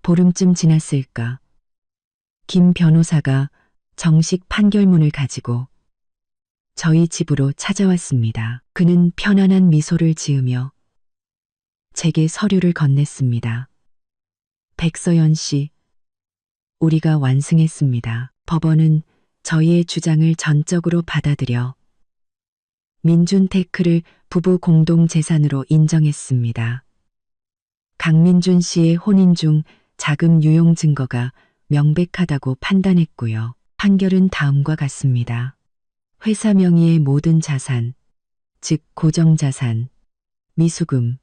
보름쯤 지났을까. 김 변호사가 정식 판결문을 가지고 저희 집으로 찾아왔습니다. 그는 편안한 미소를 지으며 제게 서류를 건넸습니다. 백서연 씨, 우리가 완승했습니다. 법원은 저희의 주장을 전적으로 받아들여 민준테크를 부부 공동 재산으로 인정했습니다. 강민준 씨의 혼인 중 자금 유용 증거가 명백하다고 판단했고요. 판결은 다음과 같습니다. 회사 명의의 모든 자산, 즉 고정자산, 미수금,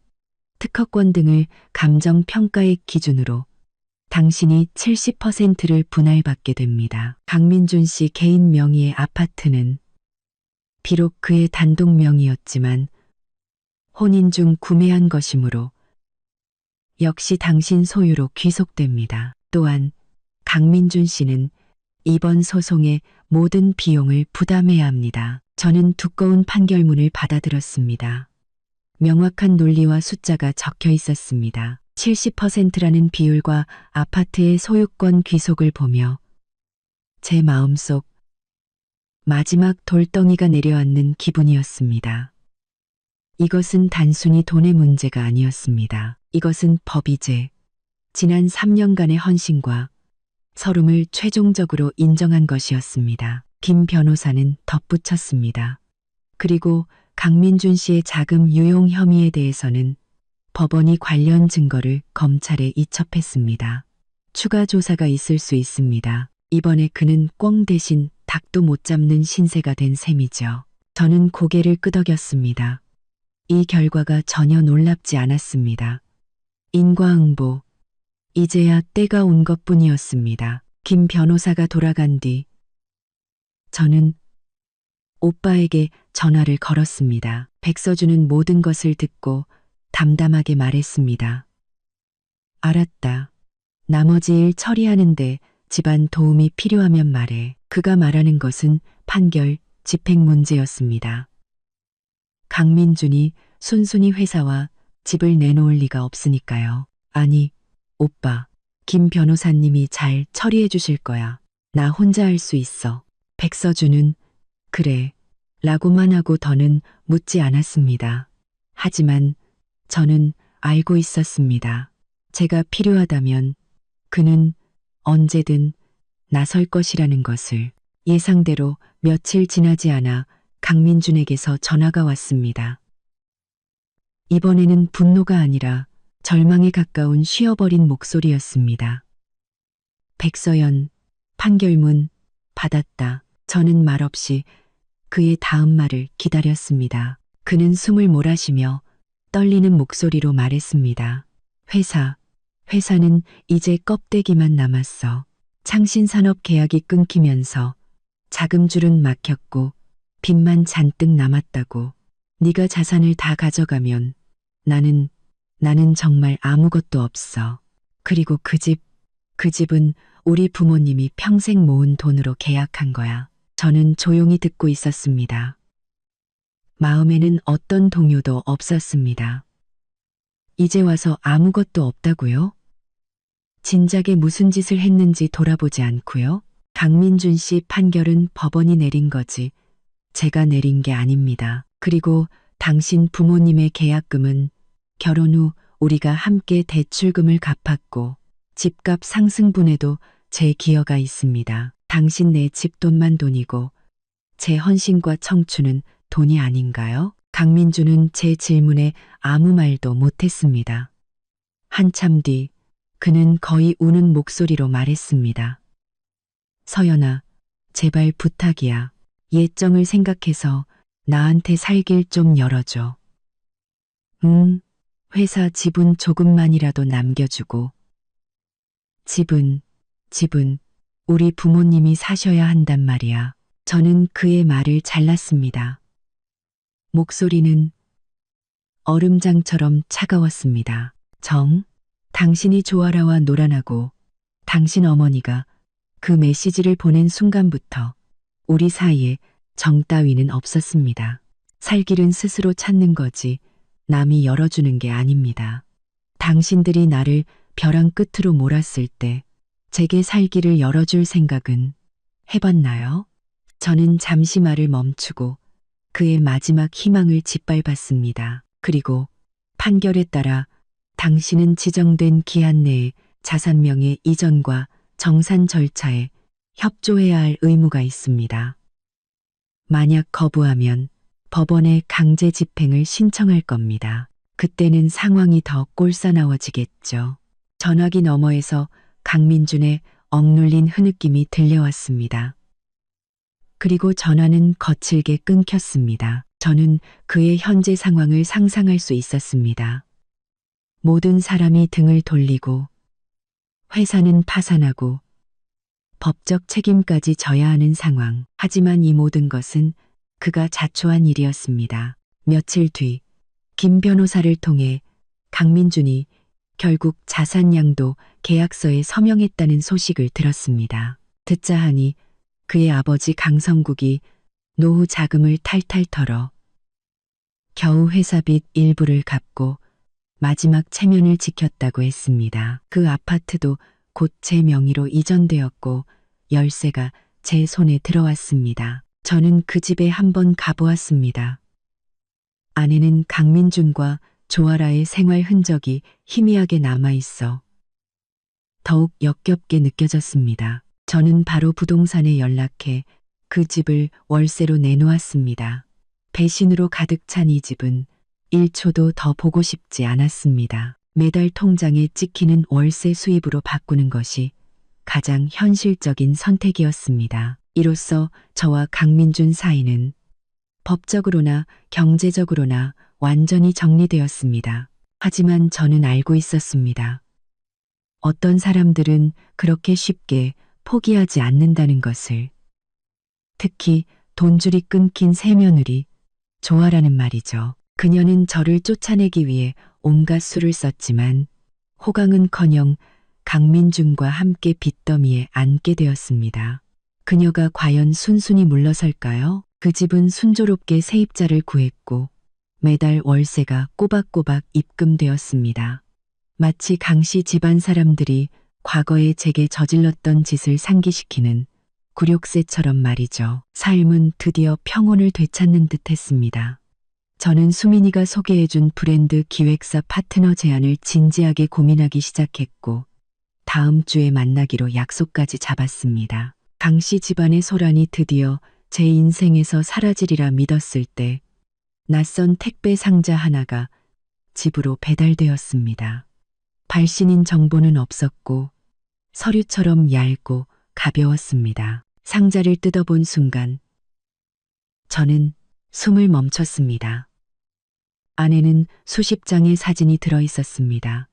특허권 등을 감정평가액 기준으로 당신이 70%를 분할받게 됩니다. 강민준 씨 개인 명의의 아파트는 비록 그의 단독 명의였지만 혼인 중 구매한 것이므로 역시 당신 소유로 귀속됩니다. 또한 강민준 씨는 이번 소송의 모든 비용을 부담해야 합니다. 저는 두꺼운 판결문을 받아들었습니다. 명확한 논리와 숫자가 적혀 있었습니다. 70%라는 비율과 아파트의 소유권 귀속을 보며 제 마음속 마지막 돌덩이가 내려앉는 기분이었습니다. 이것은 단순히 돈의 문제가 아니었습니다. 이것은 법이제, 지난 3년간의 헌신과 서름을 최종적으로 인정한 것이었습니다. 김 변호사는 덧붙였습니다. 그리고 강민준 씨의 자금 유용 혐의에 대해서는 법원이 관련 증거를 검찰에 이첩했습니다. 추가 조사가 있을 수 있습니다. 이번에 그는 꿩 대신 닭도 못 잡는 신세가 된 셈이죠. 저는 고개를 끄덕였습니다. 이 결과가 전혀 놀랍지 않았습니다. 인과응보, 이제야 때가 온 것뿐이었습니다. 김 변호사가 돌아간 뒤 저는 오빠에게 전화를 걸었습니다. 백서준은 모든 것을 듣고 담담하게 말했습니다. 알았다. 나머지 일 처리하는데 집안 도움이 필요하면 말해. 그가 말하는 것은 판결, 집행 문제였습니다. 강민준이 순순히 회사와 집을 내놓을 리가 없으니까요. 아니, 오빠, 김 변호사님이 잘 처리해 주실 거야. 나 혼자 할 수 있어. 백서준은 그래, 라고만 하고 더는 묻지 않았습니다. 하지만 저는 알고 있었습니다. 제가 필요하다면 그는 언제든 나설 것이라는 것을. 예상대로 며칠 지나지 않아 강민준에게서 전화가 왔습니다. 이번에는 분노가 아니라 절망에 가까운 쉬어버린 목소리였습니다. 백서연, 판결문 받았다. 저는 말없이 그의 다음 말을 기다렸습니다. 그는 숨을 몰아쉬며 떨리는 목소리로 말했습니다. 회사는 이제 껍데기만 남았어. 창신산업 계약이 끊기면서 자금줄은 막혔고 빚만 잔뜩 남았다고. 네가 자산을 다 가져가면 나는 정말 아무것도 없어. 그리고 그 집은 우리 부모님이 평생 모은 돈으로 계약한 거야. 저는 조용히 듣고 있었습니다. 마음에는 어떤 동요도 없었습니다. 이제 와서 아무것도 없다고요? 진작에 무슨 짓을 했는지 돌아보지 않고요? 강민준 씨 판결은 법원이 내린 거지 제가 내린 게 아닙니다. 그리고 당신 부모님의 계약금은 결혼 후 우리가 함께 대출금을 갚았고 집값 상승분에도 제 기여가 있습니다. 당신 내 집돈만 돈이고 제 헌신과 청춘은 돈이 아닌가요? 강민준은 제 질문에 아무 말도 못했습니다. 한참 뒤 그는 거의 우는 목소리로 말했습니다. 서연아, 제발 부탁이야. 예정을 생각해서 나한테 살길 좀 열어줘. 회사 지분 조금만이라도 남겨주고. 집은 우리 부모님이 사셔야 한단 말이야. 저는 그의 말을 잘랐습니다. 목소리는 얼음장처럼 차가웠습니다. 당신이 조아라와 노란하고 당신 어머니가 그 메시지를 보낸 순간부터 우리 사이에 정 따위는 없었습니다. 살 길은 스스로 찾는 거지 남이 열어주는 게 아닙니다. 당신들이 나를 벼랑 끝으로 몰았을 때 제게 살 길을 열어줄 생각은 해봤나요? 저는 잠시 말을 멈추고 그의 마지막 희망을 짓밟았습니다. 그리고 판결에 따라 당신은 지정된 기한 내에 자산명의 이전과 정산 절차에 협조해야 할 의무가 있습니다. 만약 거부하면 법원에 강제 집행을 신청할 겁니다. 그때는 상황이 더 꼴사나워지겠죠. 전화기 너머에서 강민준의 억눌린 흐느낌이 들려왔습니다. 그리고 전화는 거칠게 끊겼습니다. 저는 그의 현재 상황을 상상할 수 있었습니다. 모든 사람이 등을 돌리고 회사는 파산하고 법적 책임까지 져야 하는 상황. 하지만 이 모든 것은 그가 자초한 일이었습니다. 며칠 뒤 김 변호사를 통해 강민준이 결국 자산양도 계약서에 서명했다는 소식을 들었습니다. 듣자 하니 그의 아버지 강성국이 노후 자금을 탈탈 털어 겨우 회사빚 일부를 갚고 마지막 체면을 지켰다고 했습니다. 그 아파트도 곧 제 명의로 이전되었고 열쇠가 제 손에 들어왔습니다. 저는 그 집에 한번 가보았습니다. 안에는 강민준과 조아라의 생활 흔적이 희미하게 남아있어 더욱 역겹게 느껴졌습니다. 저는 바로 부동산에 연락해 그 집을 월세로 내놓았습니다. 배신으로 가득 찬 이 집은 1초도 더 보고 싶지 않았습니다. 매달 통장에 찍히는 월세 수입으로 바꾸는 것이 가장 현실적인 선택이었습니다. 이로써 저와 강민준 사이는 법적으로나 경제적으로나 완전히 정리되었습니다. 하지만 저는 알고 있었습니다. 어떤 사람들은 그렇게 쉽게 포기하지 않는다는 것을. 특히 돈줄이 끊긴 새며느리 조아라는 말이죠. 그녀는 저를 쫓아내기 위해 온갖 수를 썼지만 호강은커녕 강민준과 함께 빚더미에 앉게 되었습니다. 그녀가 과연 순순히 물러설까요? 그 집은 순조롭게 세입자를 구했고 매달 월세가 꼬박꼬박 입금되었습니다. 마치 강씨 집안 사람들이 과거에 제게 저질렀던 짓을 상기시키는 굴욕세처럼 말이죠. 삶은 드디어 평온을 되찾는 듯 했습니다. 저는 수민이가 소개해준 브랜드 기획사 파트너 제안을 진지하게 고민하기 시작했고 다음 주에 만나기로 약속까지 잡았습니다. 강씨 집안의 소란이 드디어 제 인생에서 사라지리라 믿었을 때 낯선 택배 상자 하나가 집으로 배달되었습니다. 발신인 정보는 없었고 서류처럼 얇고 가벼웠습니다. 상자를 뜯어본 순간 저는 숨을 멈췄습니다. 안에는 수십 장의 사진이 들어 있었습니다.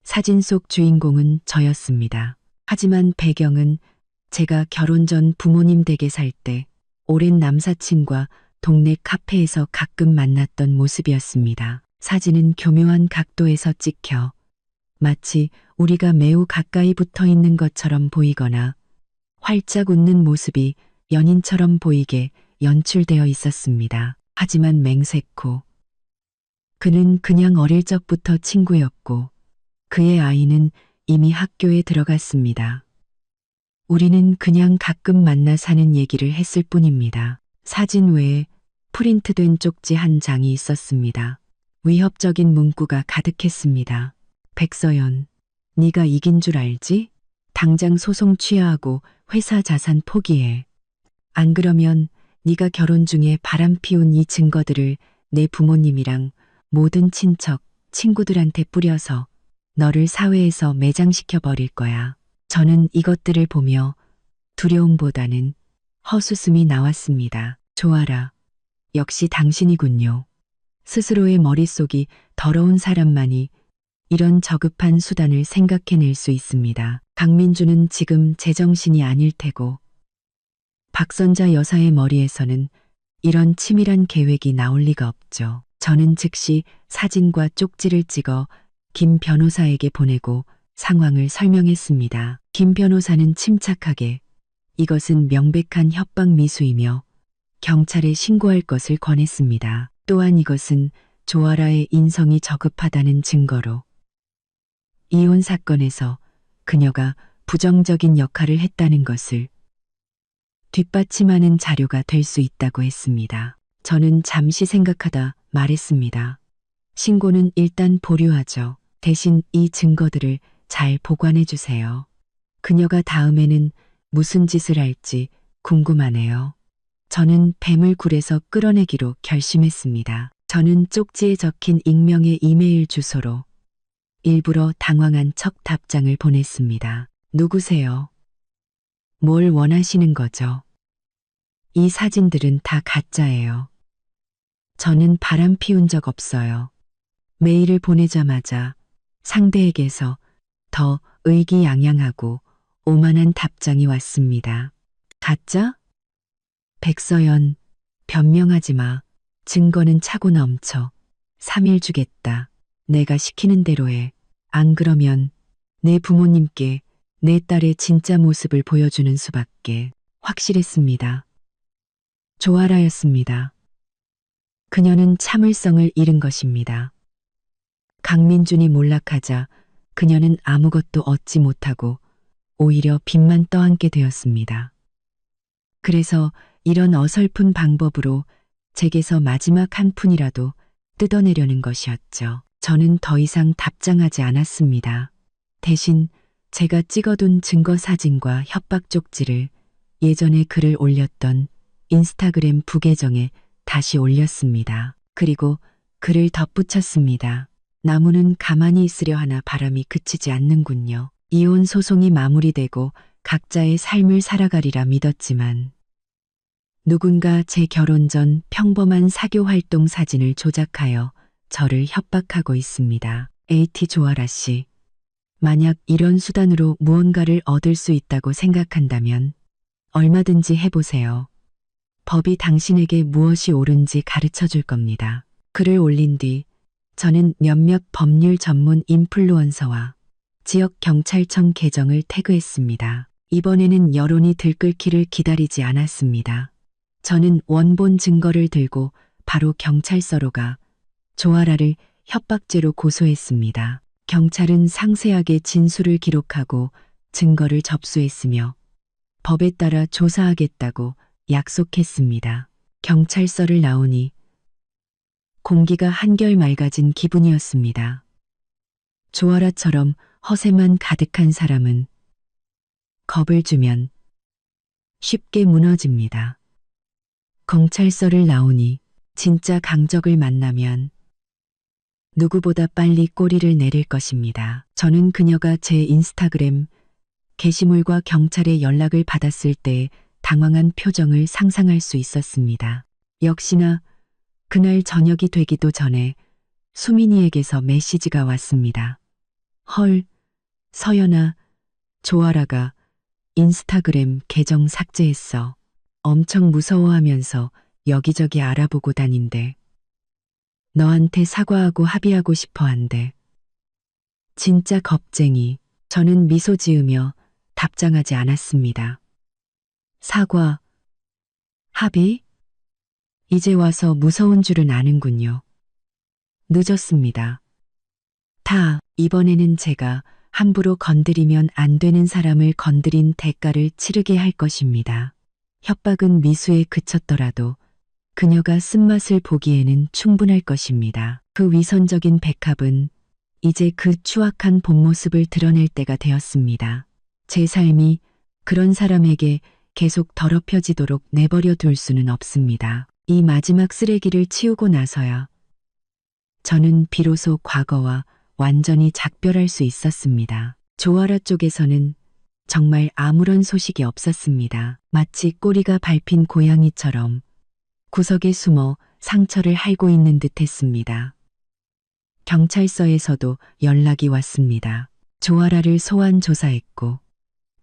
사진 속 주인공은 저였습니다. 하지만 배경은 제가 결혼 전 부모님 댁에 살 때 오랜 남사친과 동네 카페에서 가끔 만났던 모습이었습니다. 사진은 교묘한 각도에서 찍혀 마치 우리가 매우 가까이 붙어 있는 것처럼 보이거나 활짝 웃는 모습이 연인처럼 보이게 연출되어 있었습니다. 하지만 맹세코 그는 그냥 어릴 적부터 친구였고 그의 아이는 이미 학교에 들어갔습니다. 우리는 그냥 가끔 만나 사는 얘기를 했을 뿐입니다. 사진 외에 프린트된 쪽지 한 장이 있었습니다. 위협적인 문구가 가득했습니다. 백서연, 네가 이긴 줄 알지? 당장 소송 취하하고 회사 자산 포기해. 안 그러면 네가 결혼 중에 바람 피운 이 증거들을 내 부모님이랑 모든 친척, 친구들한테 뿌려서 너를 사회에서 매장시켜 버릴 거야. 저는 이것들을 보며 두려움보다는 허수음이 나왔습니다. 조아라, 역시 당신이군요. 스스로의 머릿속이 더러운 사람만이 이런 저급한 수단을 생각해낼 수 있습니다. 강민주는 지금 제정신이 아닐 테고 박선자 여사의 머리에서는 이런 치밀한 계획이 나올 리가 없죠. 저는 즉시 사진과 쪽지를 찍어 김 변호사에게 보내고 상황을 설명했습니다. 김 변호사는 침착하게 이것은 명백한 협박 미수이며 경찰에 신고할 것을 권했습니다. 또한 이것은 조아라의 인성이 저급하다는 증거로 이혼 사건에서 그녀가 부정적인 역할을 했다는 것을 뒷받침하는 자료가 될 수 있다고 했습니다. 저는 잠시 생각하다 말했습니다. 신고는 일단 보류하죠. 대신 이 증거들을 잘 보관해 주세요. 그녀가 다음에는 무슨 짓을 할지 궁금하네요. 저는 뱀을 굴에서 끌어내기로 결심했습니다. 저는 쪽지에 적힌 익명의 이메일 주소로 일부러 당황한 척 답장을 보냈습니다. 누구세요? 뭘 원하시는 거죠? 이 사진들은 다 가짜예요. 저는 바람 피운 적 없어요. 메일을 보내자마자 상대에게서 더 의기양양하고 오만한 답장이 왔습니다. 가짜? 백서연, 변명하지 마. 증거는 차고 넘쳐. 3일 주겠다. 내가 시키는 대로 해. 안 그러면 내 부모님께 내 딸의 진짜 모습을 보여주는 수밖에. 확실했습니다. 조아라였습니다. 그녀는 참을성을 잃은 것입니다. 강민준이 몰락하자 그녀는 아무것도 얻지 못하고 오히려 빚만 떠안게 되었습니다. 그래서 이런 어설픈 방법으로 제게서 마지막 한 푼이라도 뜯어내려는 것이었죠. 저는 더 이상 답장하지 않았습니다. 대신 제가 찍어둔 증거 사진과 협박 쪽지를 예전에 글을 올렸던 인스타그램 부계정에 다시 올렸습니다. 그리고 글을 덧붙였습니다. 나무는 가만히 있으려 하나 바람이 그치지 않는군요. 이혼 소송이 마무리되고 각자의 삶을 살아가리라 믿었지만 누군가 제 결혼 전 평범한 사교 활동 사진을 조작하여 저를 협박하고 있습니다. AT 조아라 씨, 만약 이런 수단으로 무언가를 얻을 수 있다고 생각한다면 얼마든지 해보세요. 법이 당신에게 무엇이 옳은지 가르쳐 줄 겁니다. 글을 올린 뒤 저는 몇몇 법률 전문 인플루언서와 지역 경찰청 계정을 태그했습니다. 이번에는 여론이 들끓기를 기다리지 않았습니다. 저는 원본 증거를 들고 바로 경찰서로 가 조아라를 협박죄로 고소했습니다. 경찰은 상세하게 진술을 기록하고 증거를 접수했으며 법에 따라 조사하겠다고 약속했습니다. 경찰서를 나오니 공기가 한결 맑아진 기분이었습니다. 조아라처럼 허세만 가득한 사람은 겁을 주면 쉽게 무너집니다. 경찰서를 나오니 진짜 강적을 만나면 누구보다 빨리 꼬리를 내릴 것입니다. 저는 그녀가 제 인스타그램 게시물과 경찰의 연락을 받았을 때 당황한 표정을 상상할 수 있었습니다. 역시나 그날 저녁이 되기도 전에 수민이에게서 메시지가 왔습니다. 헐, 서연아, 조아라가 인스타그램 계정 삭제했어. 엄청 무서워하면서 여기저기 알아보고 다닌대. 너한테 사과하고 합의하고 싶어 한대. 진짜 겁쟁이. 저는 미소 지으며 답장하지 않았습니다. 사과, 합의? 이제 와서 무서운 줄은 아는군요. 늦었습니다. 이번에는 제가 함부로 건드리면 안 되는 사람을 건드린 대가를 치르게 할 것입니다. 협박은 미수에 그쳤더라도 그녀가 쓴맛을 보기에는 충분할 것입니다. 그 위선적인 백합은 이제 그 추악한 본 모습을 드러낼 때가 되었습니다. 제 삶이 그런 사람에게 계속 더럽혀지도록 내버려 둘 수는 없습니다. 이 마지막 쓰레기를 치우고 나서야 저는 비로소 과거와 완전히 작별할 수 있었습니다. 조아라 쪽에서는 정말 아무런 소식이 없었습니다. 마치 꼬리가 밟힌 고양이처럼 구석에 숨어 상처를 핥고 있는 듯 했습니다. 경찰서에서도 연락이 왔습니다. 조아라를 소환 조사했고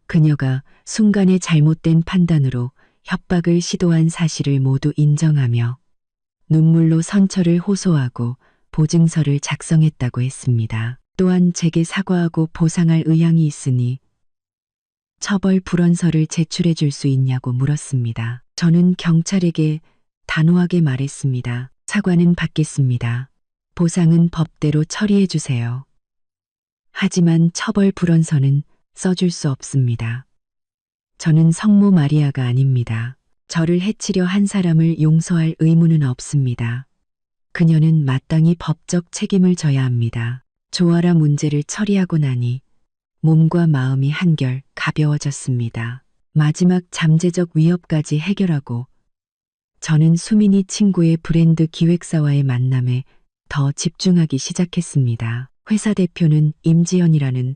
그녀가 순간의 잘못된 판단으로 협박을 시도한 사실을 모두 인정하며 눈물로 선처를 호소하고 보증서를 작성했다고 했습니다. 또한 제게 사과하고 보상할 의향이 있으니 처벌 불원서를 제출해 줄 수 있냐고 물었습니다. 저는 경찰에게 단호하게 말했습니다. 사과는 받겠습니다. 보상은 법대로 처리해 주세요. 하지만 처벌 불원서는 써줄 수 없습니다. 저는 성모 마리아가 아닙니다. 저를 해치려 한 사람을 용서할 의무는 없습니다. 그녀는 마땅히 법적 책임을 져야 합니다. 조아라 문제를 처리하고 나니 몸과 마음이 한결 가벼워졌습니다. 마지막 잠재적 위협까지 해결하고 저는 수민이 친구의 브랜드 기획사와의 만남에 더 집중하기 시작했습니다. 회사 대표는 임지연이라는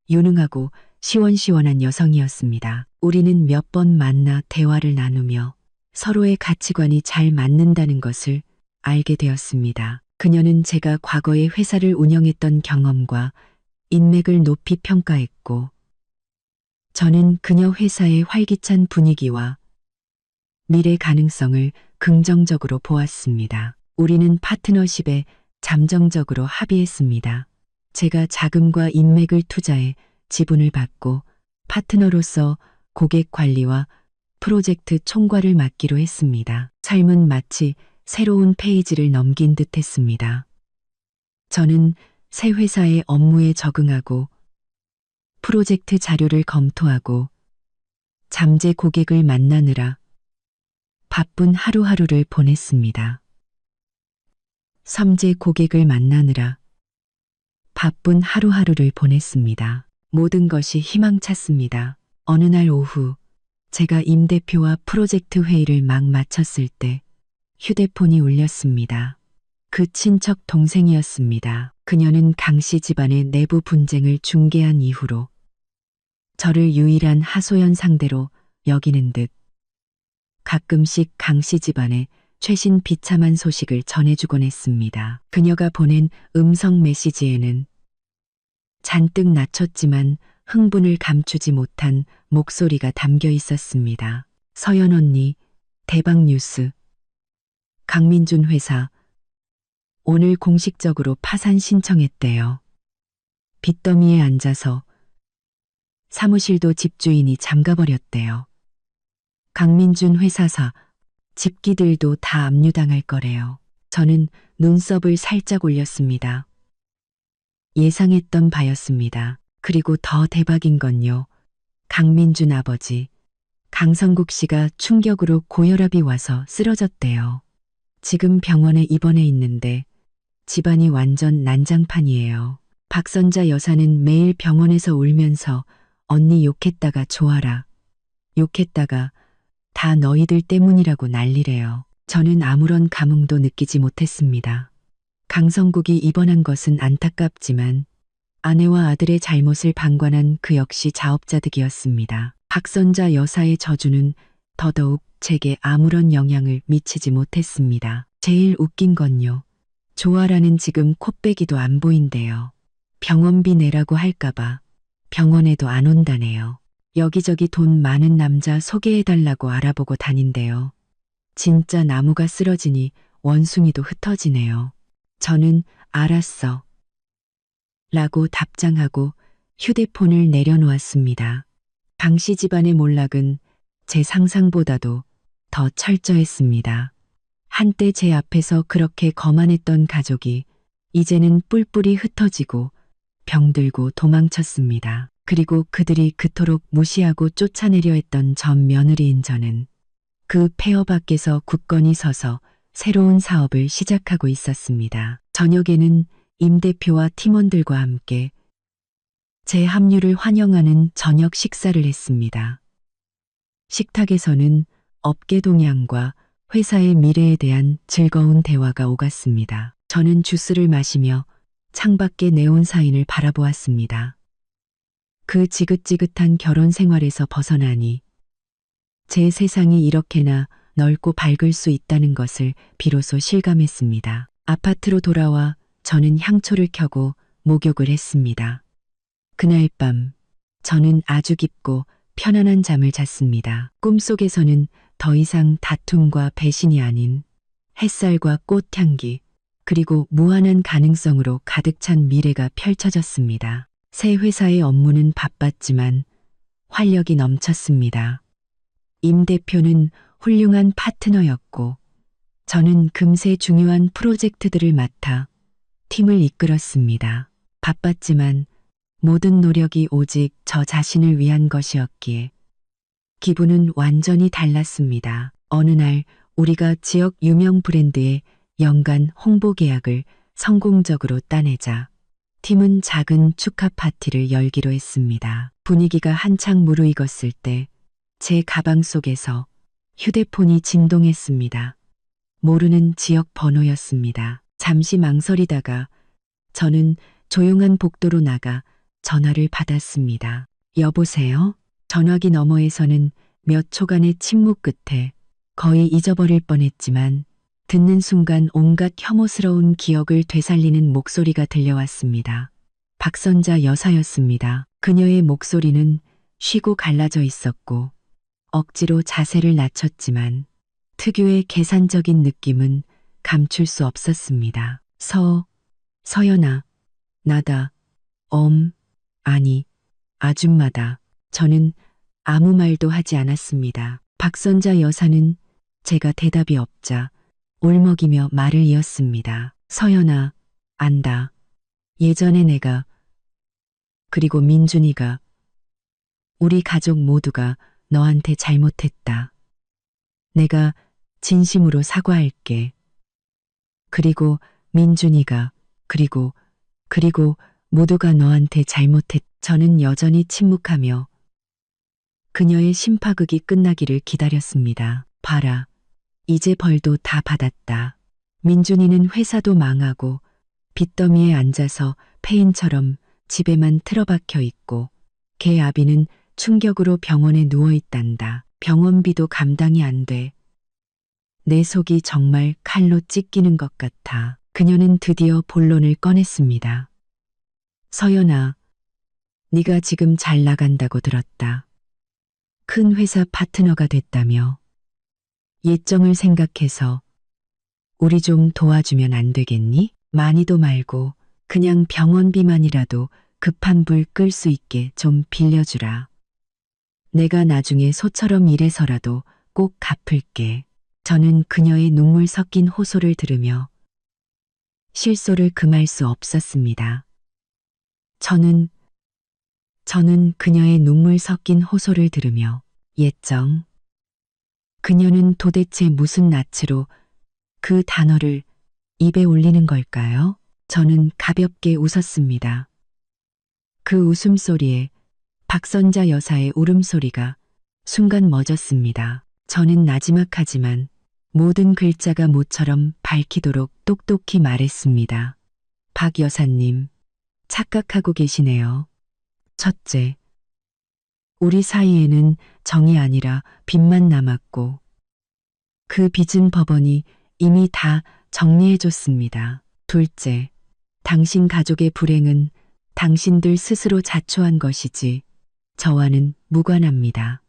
유능하고 시원시원한 여성이었습니다. 우리는 몇 번 만나 대화를 나누며 서로의 가치관이 잘 맞는다는 것을 알게 되었습니다. 그녀는 제가 과거에 회사를 운영했던 경험과 인맥을 높이 평가했고, 저는 그녀 회사의 활기찬 분위기와 미래 가능성을 긍정적으로 보았습니다. 우리는 파트너십에 잠정적으로 합의했습니다. 제가 자금과 인맥을 투자해 지분을 받고 파트너로서 고객 관리와 프로젝트 총괄을 맡기로 했습니다. 삶은 마치 새로운 페이지를 넘긴 듯 했습니다. 저는 새 회사의 업무에 적응하고 프로젝트 자료를 검토하고 잠재 고객을 만나느라 바쁜 하루하루를 보냈습니다. 섬재 고객을 만나느라 바쁜 하루하루를 보냈습니다. 모든 것이 희망찼습니다. 어느 날 오후 제가 임 대표와 프로젝트 회의를 막 마쳤을 때 휴대폰이 울렸습니다. 그 친척 동생이었습니다. 그녀는 강씨 집안의 내부 분쟁을 중개한 이후로 저를 유일한 하소연 상대로 여기는 듯 가끔씩 강씨 집안의 최신 비참한 소식을 전해주곤 했습니다. 그녀가 보낸 음성 메시지에는 잔뜩 낮췄지만 흥분을 감추지 못한 목소리가 담겨 있었습니다. 서연 언니, 대박 뉴스. 강민준 회사, 오늘 공식적으로 파산 신청했대요. 빚더미에 앉아서 사무실도 집주인이 잠가버렸대요. 강민준 회사사, 집기들도 다 압류당할 거래요. 저는 눈썹을 살짝 올렸습니다. 예상했던 바였습니다. 그리고 더 대박인 건요. 강민준 아버지, 강성국 씨가 충격으로 고혈압이 와서 쓰러졌대요. 지금 병원에 입원해 있는데 집안이 완전 난장판이에요. 박선자 여사는 매일 병원에서 울면서 언니 욕했다가 좋아라. 욕했다가 다 너희들 때문이라고 난리래요. 저는 아무런 감흥도 느끼지 못했습니다. 강성국이 입원한 것은 안타깝지만 아내와 아들의 잘못을 방관한 그 역시 자업자득이었습니다. 박선자 여사의 저주는 더더욱 제게 아무런 영향을 미치지 못했습니다. 제일 웃긴 건요. 조아라는 지금 코빼기도 안 보인대요. 병원비 내라고 할까봐 병원에도 안 온다네요. 여기저기 돈 많은 남자 소개해달라고 알아보고 다닌대요. 진짜 나무가 쓰러지니 원숭이도 흩어지네요. 저는 알았어. 라고 답장하고 휴대폰을 내려놓았습니다. 강씨 집안의 몰락은 제 상상보다도 더 철저했습니다. 한때 제 앞에서 그렇게 거만했던 가족이 이제는 뿔뿔이 흩어지고 병들고 도망쳤습니다. 그리고 그들이 그토록 무시하고 쫓아내려 했던 전 며느리인 저는 그 폐허 밖에서 굳건히 서서 새로운 사업을 시작하고 있었습니다. 저녁에는 임 대표와 팀원들과 함께 제 합류를 환영하는 저녁 식사를 했습니다. 식탁에서는 업계 동향과 회사의 미래에 대한 즐거운 대화가 오갔습니다. 저는 주스를 마시며 창밖의 네온 사인을 바라보았습니다. 그 지긋지긋한 결혼 생활에서 벗어나니 제 세상이 이렇게나 넓고 밝을 수 있다는 것을 비로소 실감했습니다. 아파트로 돌아와 저는 향초를 켜고 목욕을 했습니다. 그날 밤 저는 아주 깊고 편안한 잠을 잤습니다. 꿈속에서는 더 이상 다툼과 배신이 아닌 햇살과 꽃향기 그리고 무한한 가능성으로 가득 찬 미래가 펼쳐졌습니다. 새 회사의 업무는 바빴지만 활력이 넘쳤습니다. 임 대표는 훌륭한 파트너였고 저는 금세 중요한 프로젝트들을 맡아 팀을 이끌었습니다. 바빴지만 모든 노력이 오직 저 자신을 위한 것이었기에 기분은 완전히 달랐습니다. 어느 날 우리가 지역 유명 브랜드의 연간 홍보 계약을 성공적으로 따내자 팀은 작은 축하 파티를 열기로 했습니다. 분위기가 한창 무르익었을 때 제 가방 속에서 휴대폰이 진동했습니다. 모르는 지역 번호였습니다. 잠시 망설이다가 저는 조용한 복도로 나가 전화를 받았습니다. 여보세요? 전화기 너머에서는 몇 초간의 침묵 끝에 거의 잊어버릴 뻔했지만 듣는 순간 온갖 혐오스러운 기억을 되살리는 목소리가 들려왔습니다. 박선자 여사였습니다. 그녀의 목소리는 쉬고 갈라져 있었고 억지로 자세를 낮췄지만 특유의 계산적인 느낌은 감출 수 없었습니다. 서연아, 나다. 아니, 아줌마다. 저는 아무 말도 하지 않았습니다. 박선자 여사는 제가 대답이 없자 울먹이며 말을 이었습니다. 서연아, 안다. 예전에 내가, 그리고 민준이가, 우리 가족 모두가 너한테 잘못했다. 내가 진심으로 사과할게. 그리고 민준이가, 그리고 모두가 너한테 잘못했. 저는 여전히 침묵하며 그녀의 심파극이 끝나기를 기다렸습니다. 봐라. 이제 벌도 다 받았다. 민준이는 회사도 망하고 빚더미에 앉아서 폐인처럼 집에만 틀어박혀 있고 걔 아비는 충격으로 병원에 누워있단다. 병원비도 감당이 안 돼. 내 속이 정말 칼로 찢기는 것 같아. 그녀는 드디어 본론을 꺼냈습니다. 서연아, 네가 지금 잘 나간다고 들었다. 큰 회사 파트너가 됐다며. 예정을 생각해서 우리 좀 도와주면 안 되겠니? 많이도 말고 그냥 병원비만이라도 급한 불 끌 수 있게 좀 빌려주라. 내가 나중에 소처럼 일해서라도 꼭 갚을게. 저는 그녀의 눈물 섞인 호소를 들으며 실소를 금할 수 없었습니다. 저는 그녀의 눈물 섞인 호소를 들으며 예정. 그녀는 도대체 무슨 낯으로 그 단어를 입에 올리는 걸까요? 저는 가볍게 웃었습니다. 그 웃음소리에 박선자 여사의 울음소리가 순간 멎었습니다. 저는 나지막하지만 모든 글자가 모처럼 밝히도록 똑똑히 말했습니다. 박 여사님, 착각하고 계시네요. 첫째, 우리 사이에는 정이 아니라 빚만 남았고 그 빚은 법원이 이미 다 정리해줬습니다. 둘째, 당신 가족의 불행은 당신들 스스로 자초한 것이지 저와는 무관합니다.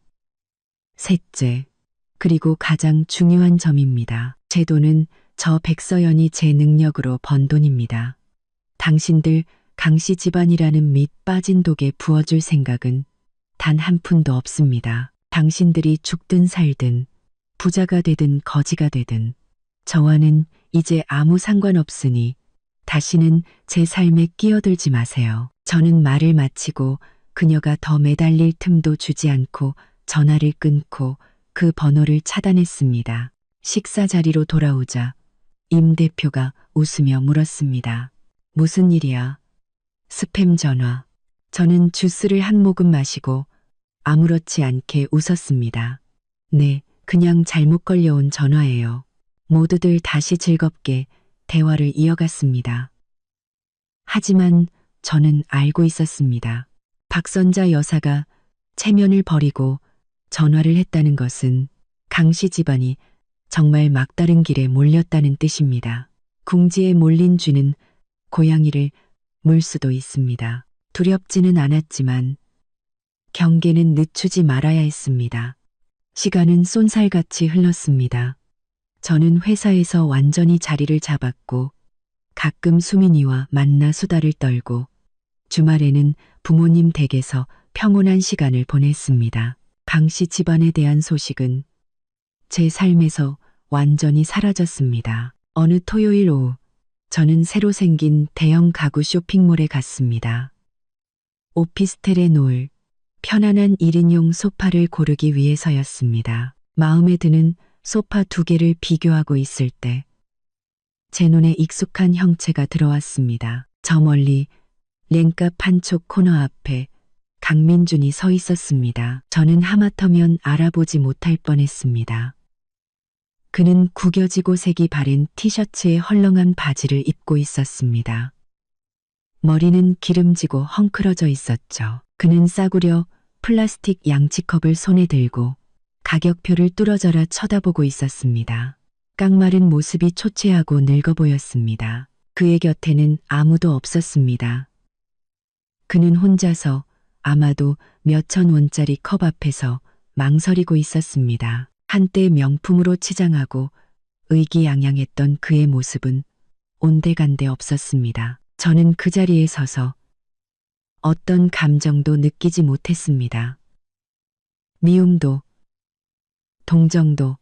셋째, 그리고 가장 중요한 점입니다. 제 돈은 저 백서연이 제 능력으로 번 돈입니다. 당신들 강씨 집안이라는 밑 빠진 독에 부어줄 생각은 단 한 푼도 없습니다. 당신들이 죽든 살든 부자가 되든 거지가 되든 저와는 이제 아무 상관없으니 다시는 제 삶에 끼어들지 마세요. 저는 말을 마치고 그녀가 더 매달릴 틈도 주지 않고 전화를 끊고 그 번호를 차단했습니다. 식사 자리로 돌아오자 임 대표가 웃으며 물었습니다. 무슨 일이야? 스팸 전화. 저는 주스를 한 모금 마시고 아무렇지 않게 웃었습니다. 네, 그냥 잘못 걸려온 전화예요. 모두들 다시 즐겁게 대화를 이어갔습니다. 하지만 저는 알고 있었습니다. 박선자 여사가 체면을 버리고 전화를 했다는 것은 강씨 집안이 정말 막다른 길에 몰렸다는 뜻입니다. 궁지에 몰린 쥐는 고양이를 물 수도 있습니다. 두렵지는 않았지만 경계는 늦추지 말아야 했습니다. 시간은 쏜살같이 흘렀습니다. 저는 회사에서 완전히 자리를 잡았고 가끔 수민이와 만나 수다를 떨고 주말에는 부모님 댁에서 평온한 시간을 보냈습니다. 강씨 집안에 대한 소식은 제 삶에서 완전히 사라졌습니다. 어느 토요일 오후 저는 새로 생긴 대형 가구 쇼핑몰에 갔습니다. 오피스텔에 놓을 편안한 1인용 소파를 고르기 위해서였습니다. 마음에 드는 소파 2개를 비교하고 있을 때 제 눈에 익숙한 형체가 들어왔습니다. 저 멀리 랭값 한쪽 코너 앞에 강민준이 서 있었습니다. 저는 하마터면 알아보지 못할 뻔했습니다. 그는 구겨지고 색이 바랜 티셔츠에 헐렁한 바지를 입고 있었습니다. 머리는 기름지고 헝클어져 있었죠. 그는 싸구려 플라스틱 양치컵을 손에 들고 가격표를 뚫어져라 쳐다보고 있었습니다. 깡마른 모습이 초췌하고 늙어 보였습니다. 그의 곁에는 아무도 없었습니다. 그는 혼자서 아마도 몇천 원짜리 컵 앞에서 망설이고 있었습니다. 한때 명품으로 치장하고 의기양양했던 그의 모습은 온데간데 없었습니다. 저는 그 자리에 서서 어떤 감정도 느끼지 못했습니다. 미움도 동정도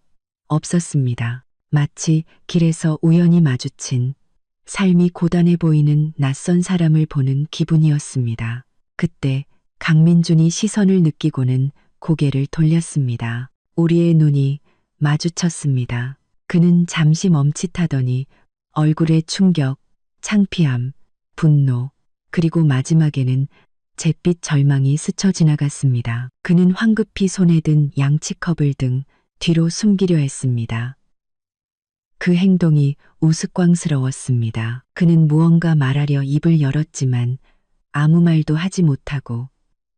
없었습니다. 마치 길에서 우연히 마주친 삶이 고단해 보이는 낯선 사람을 보는 기분이었습니다. 그때 강민준이 시선을 느끼고는 고개를 돌렸습니다. 우리의 눈이 마주쳤습니다. 그는 잠시 멈칫하더니 얼굴에 충격, 창피함, 분노, 그리고 마지막에는 잿빛 절망이 스쳐 지나갔습니다. 그는 황급히 손에 든 양치컵을 등 뒤로 숨기려 했습니다. 그 행동이 우스꽝스러웠습니다. 그는 무언가 말하려 입을 열었지만 아무 말도 하지 못하고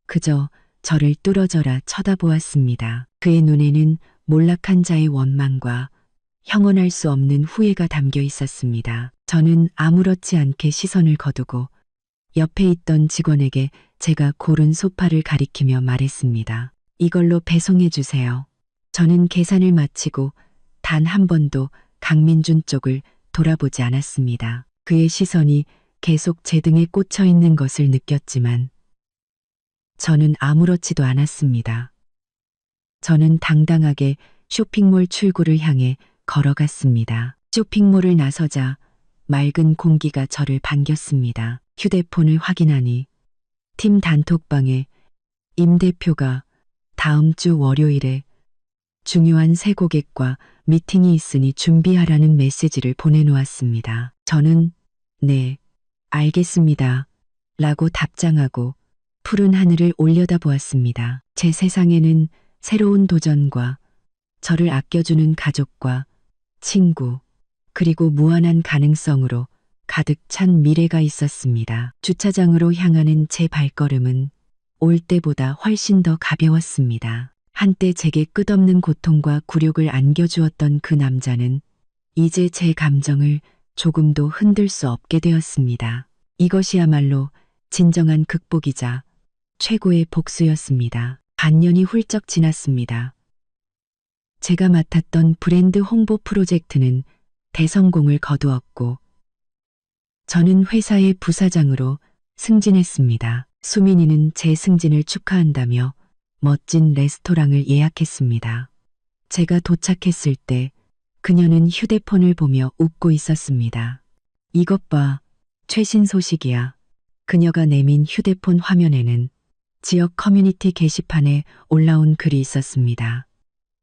그저 저를 뚫어져라 쳐다보았습니다. 그의 눈에는 몰락한 자의 원망과 형언할 수 없는 후회가 담겨 있었습니다. 저는 아무렇지 않게 시선을 거두고 옆에 있던 직원에게 제가 고른 소파를 가리키며 말했습니다. 이걸로 배송해 주세요. 저는 계산을 마치고 단 한 번도 강민준 쪽을 돌아보지 않았습니다. 그의 시선이 계속 제 등에 꽂혀 있는 것을 느꼈지만 저는 아무렇지도 않았습니다. 저는 당당하게 쇼핑몰 출구를 향해 걸어갔습니다. 쇼핑몰을 나서자 맑은 공기가 저를 반겼습니다. 휴대폰을 확인하니 팀 단톡방에 임 대표가 다음 주 월요일에 중요한 새 고객과 미팅이 있으니 준비하라는 메시지를 보내놓았습니다. 저는 네, 알겠습니다. 라고 답장하고 푸른 하늘을 올려다보았습니다. 제 세상에는 새로운 도전과 저를 아껴주는 가족과 친구, 그리고 무한한 가능성으로 가득 찬 미래가 있었습니다. 주차장으로 향하는 제 발걸음은 올 때보다 훨씬 더 가벼웠습니다. 한때 제게 끝없는 고통과 굴욕을 안겨주었던 그 남자는 이제 제 감정을 조금도 흔들 수 없게 되었습니다. 이것이야말로 진정한 극복이자 최고의 복수였습니다. 반년이 훌쩍 지났습니다. 제가 맡았던 브랜드 홍보 프로젝트는 대성공을 거두었고 저는 회사의 부사장으로 승진했습니다. 수민이는 제 승진을 축하한다며 멋진 레스토랑을 예약했습니다. 제가 도착했을 때 그녀는 휴대폰을 보며 웃고 있었습니다. 이것 봐, 최신 소식이야. 그녀가 내민 휴대폰 화면에는 지역 커뮤니티 게시판에 올라온 글이 있었습니다.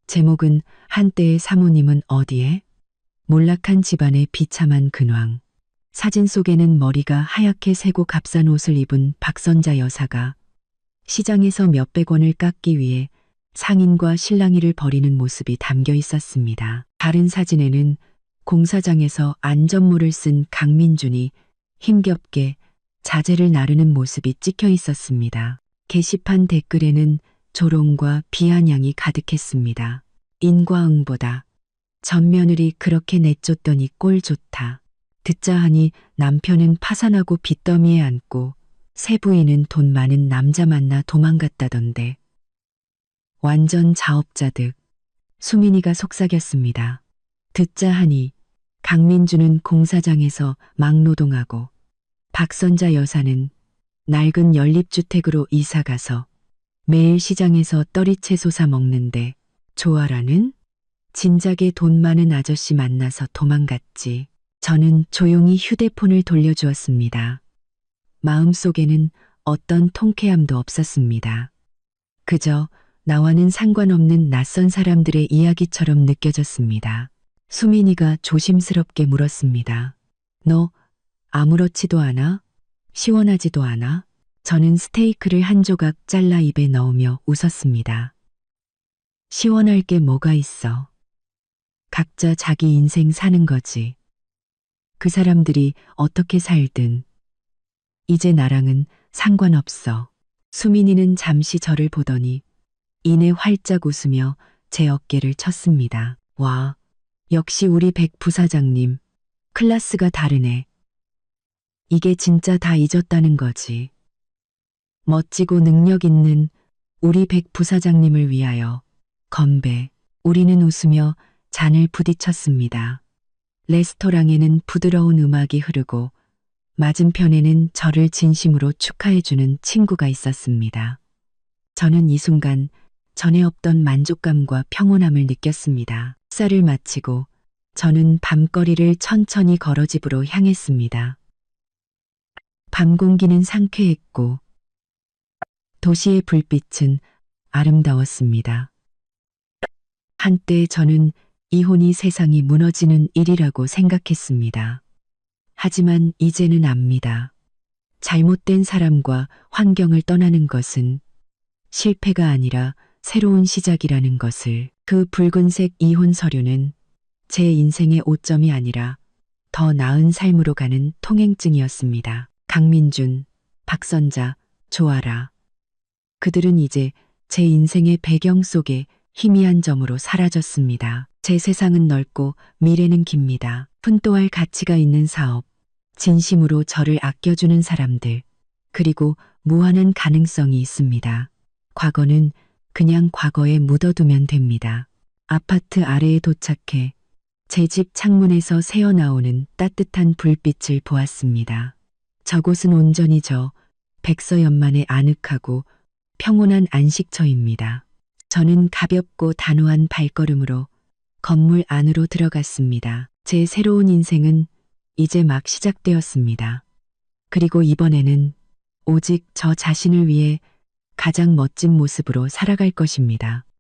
제목은 한때의 사모님은 어디에? 몰락한 집안의 비참한 근황. 사진 속에는 머리가 하얗게 새고 값싼 옷을 입은 박선자 여사가 시장에서 몇백 원을 깎기 위해 상인과 실랑이를 벌이는 모습이 담겨 있었습니다. 다른 사진에는 공사장에서 안전모를 쓴 강민준이 힘겹게 자재를 나르는 모습이 찍혀 있었습니다. 게시판 댓글에는 조롱과 비아냥이 가득했습니다. 인과응보다. 전 며느리 그렇게 내쫓더니 꼴 좋다. 듣자 하니 남편은 파산하고 빚더미에 앉고 새 부인은 돈 많은 남자 만나 도망갔다던데. 완전 자업자득. 수민이가 속삭였습니다. 듣자 하니 강민주는 공사장에서 막노동하고 박선자 여사는 낡은 연립주택으로 이사가서 매일 시장에서 떨이채소 사 먹는데 조아라는 진작에 돈 많은 아저씨 만나서 도망갔지. 저는 조용히 휴대폰을 돌려주었습니다. 마음속에는 어떤 통쾌함도 없었습니다. 그저 나와는 상관없는 낯선 사람들의 이야기처럼 느껴졌습니다. 수민이가 조심스럽게 물었습니다. 너 아무렇지도 않아? 시원하지도 않아? 저는 스테이크를 한 조각 잘라 입에 넣으며 웃었습니다. 시원할 게 뭐가 있어? 각자 자기 인생 사는 거지. 그 사람들이 어떻게 살든 이제 나랑은 상관없어. 수민이는 잠시 저를 보더니 이내 활짝 웃으며 제 어깨를 쳤습니다. 와, 역시 우리 백 부사장님. 클래스가 다르네. 이게 진짜 다 잊었다는 거지. 멋지고 능력 있는 우리 백 부사장님을 위하여 건배. 우리는 웃으며 잔을 부딪혔습니다. 레스토랑에는 부드러운 음악이 흐르고 맞은편에는 저를 진심으로 축하해주는 친구가 있었습니다. 저는 이 순간 전에 없던 만족감과 평온함을 느꼈습니다. 식사를 마치고 저는 밤거리를 천천히 걸어 집으로 향했습니다. 밤 공기는 상쾌했고 도시의 불빛은 아름다웠습니다. 한때 저는 이혼이 세상이 무너지는 일이라고 생각했습니다. 하지만 이제는 압니다. 잘못된 사람과 환경을 떠나는 것은 실패가 아니라 새로운 시작이라는 것을. 그 붉은색 이혼 서류는 제 인생의 오점이 아니라 더 나은 삶으로 가는 통행증이었습니다. 강민준, 박선자, 조아라. 그들은 이제 제 인생의 배경 속에 희미한 점으로 사라졌습니다. 제 세상은 넓고 미래는 깁니다.奮闘할 가치가 있는 사업, 진심으로 저를 아껴주는 사람들, 그리고 무한한 가능성이 있습니다. 과거는 그냥 과거에 묻어두면 됩니다. 아파트 아래에 도착해 제 집 창문에서 새어나오는 따뜻한 불빛을 보았습니다. 저곳은 온전히 저 백서연만의 아늑하고 평온한 안식처입니다. 저는 가볍고 단호한 발걸음으로 건물 안으로 들어갔습니다. 제 새로운 인생은 이제 막 시작되었습니다. 그리고 이번에는 오직 저 자신을 위해 가장 멋진 모습으로 살아갈 것입니다.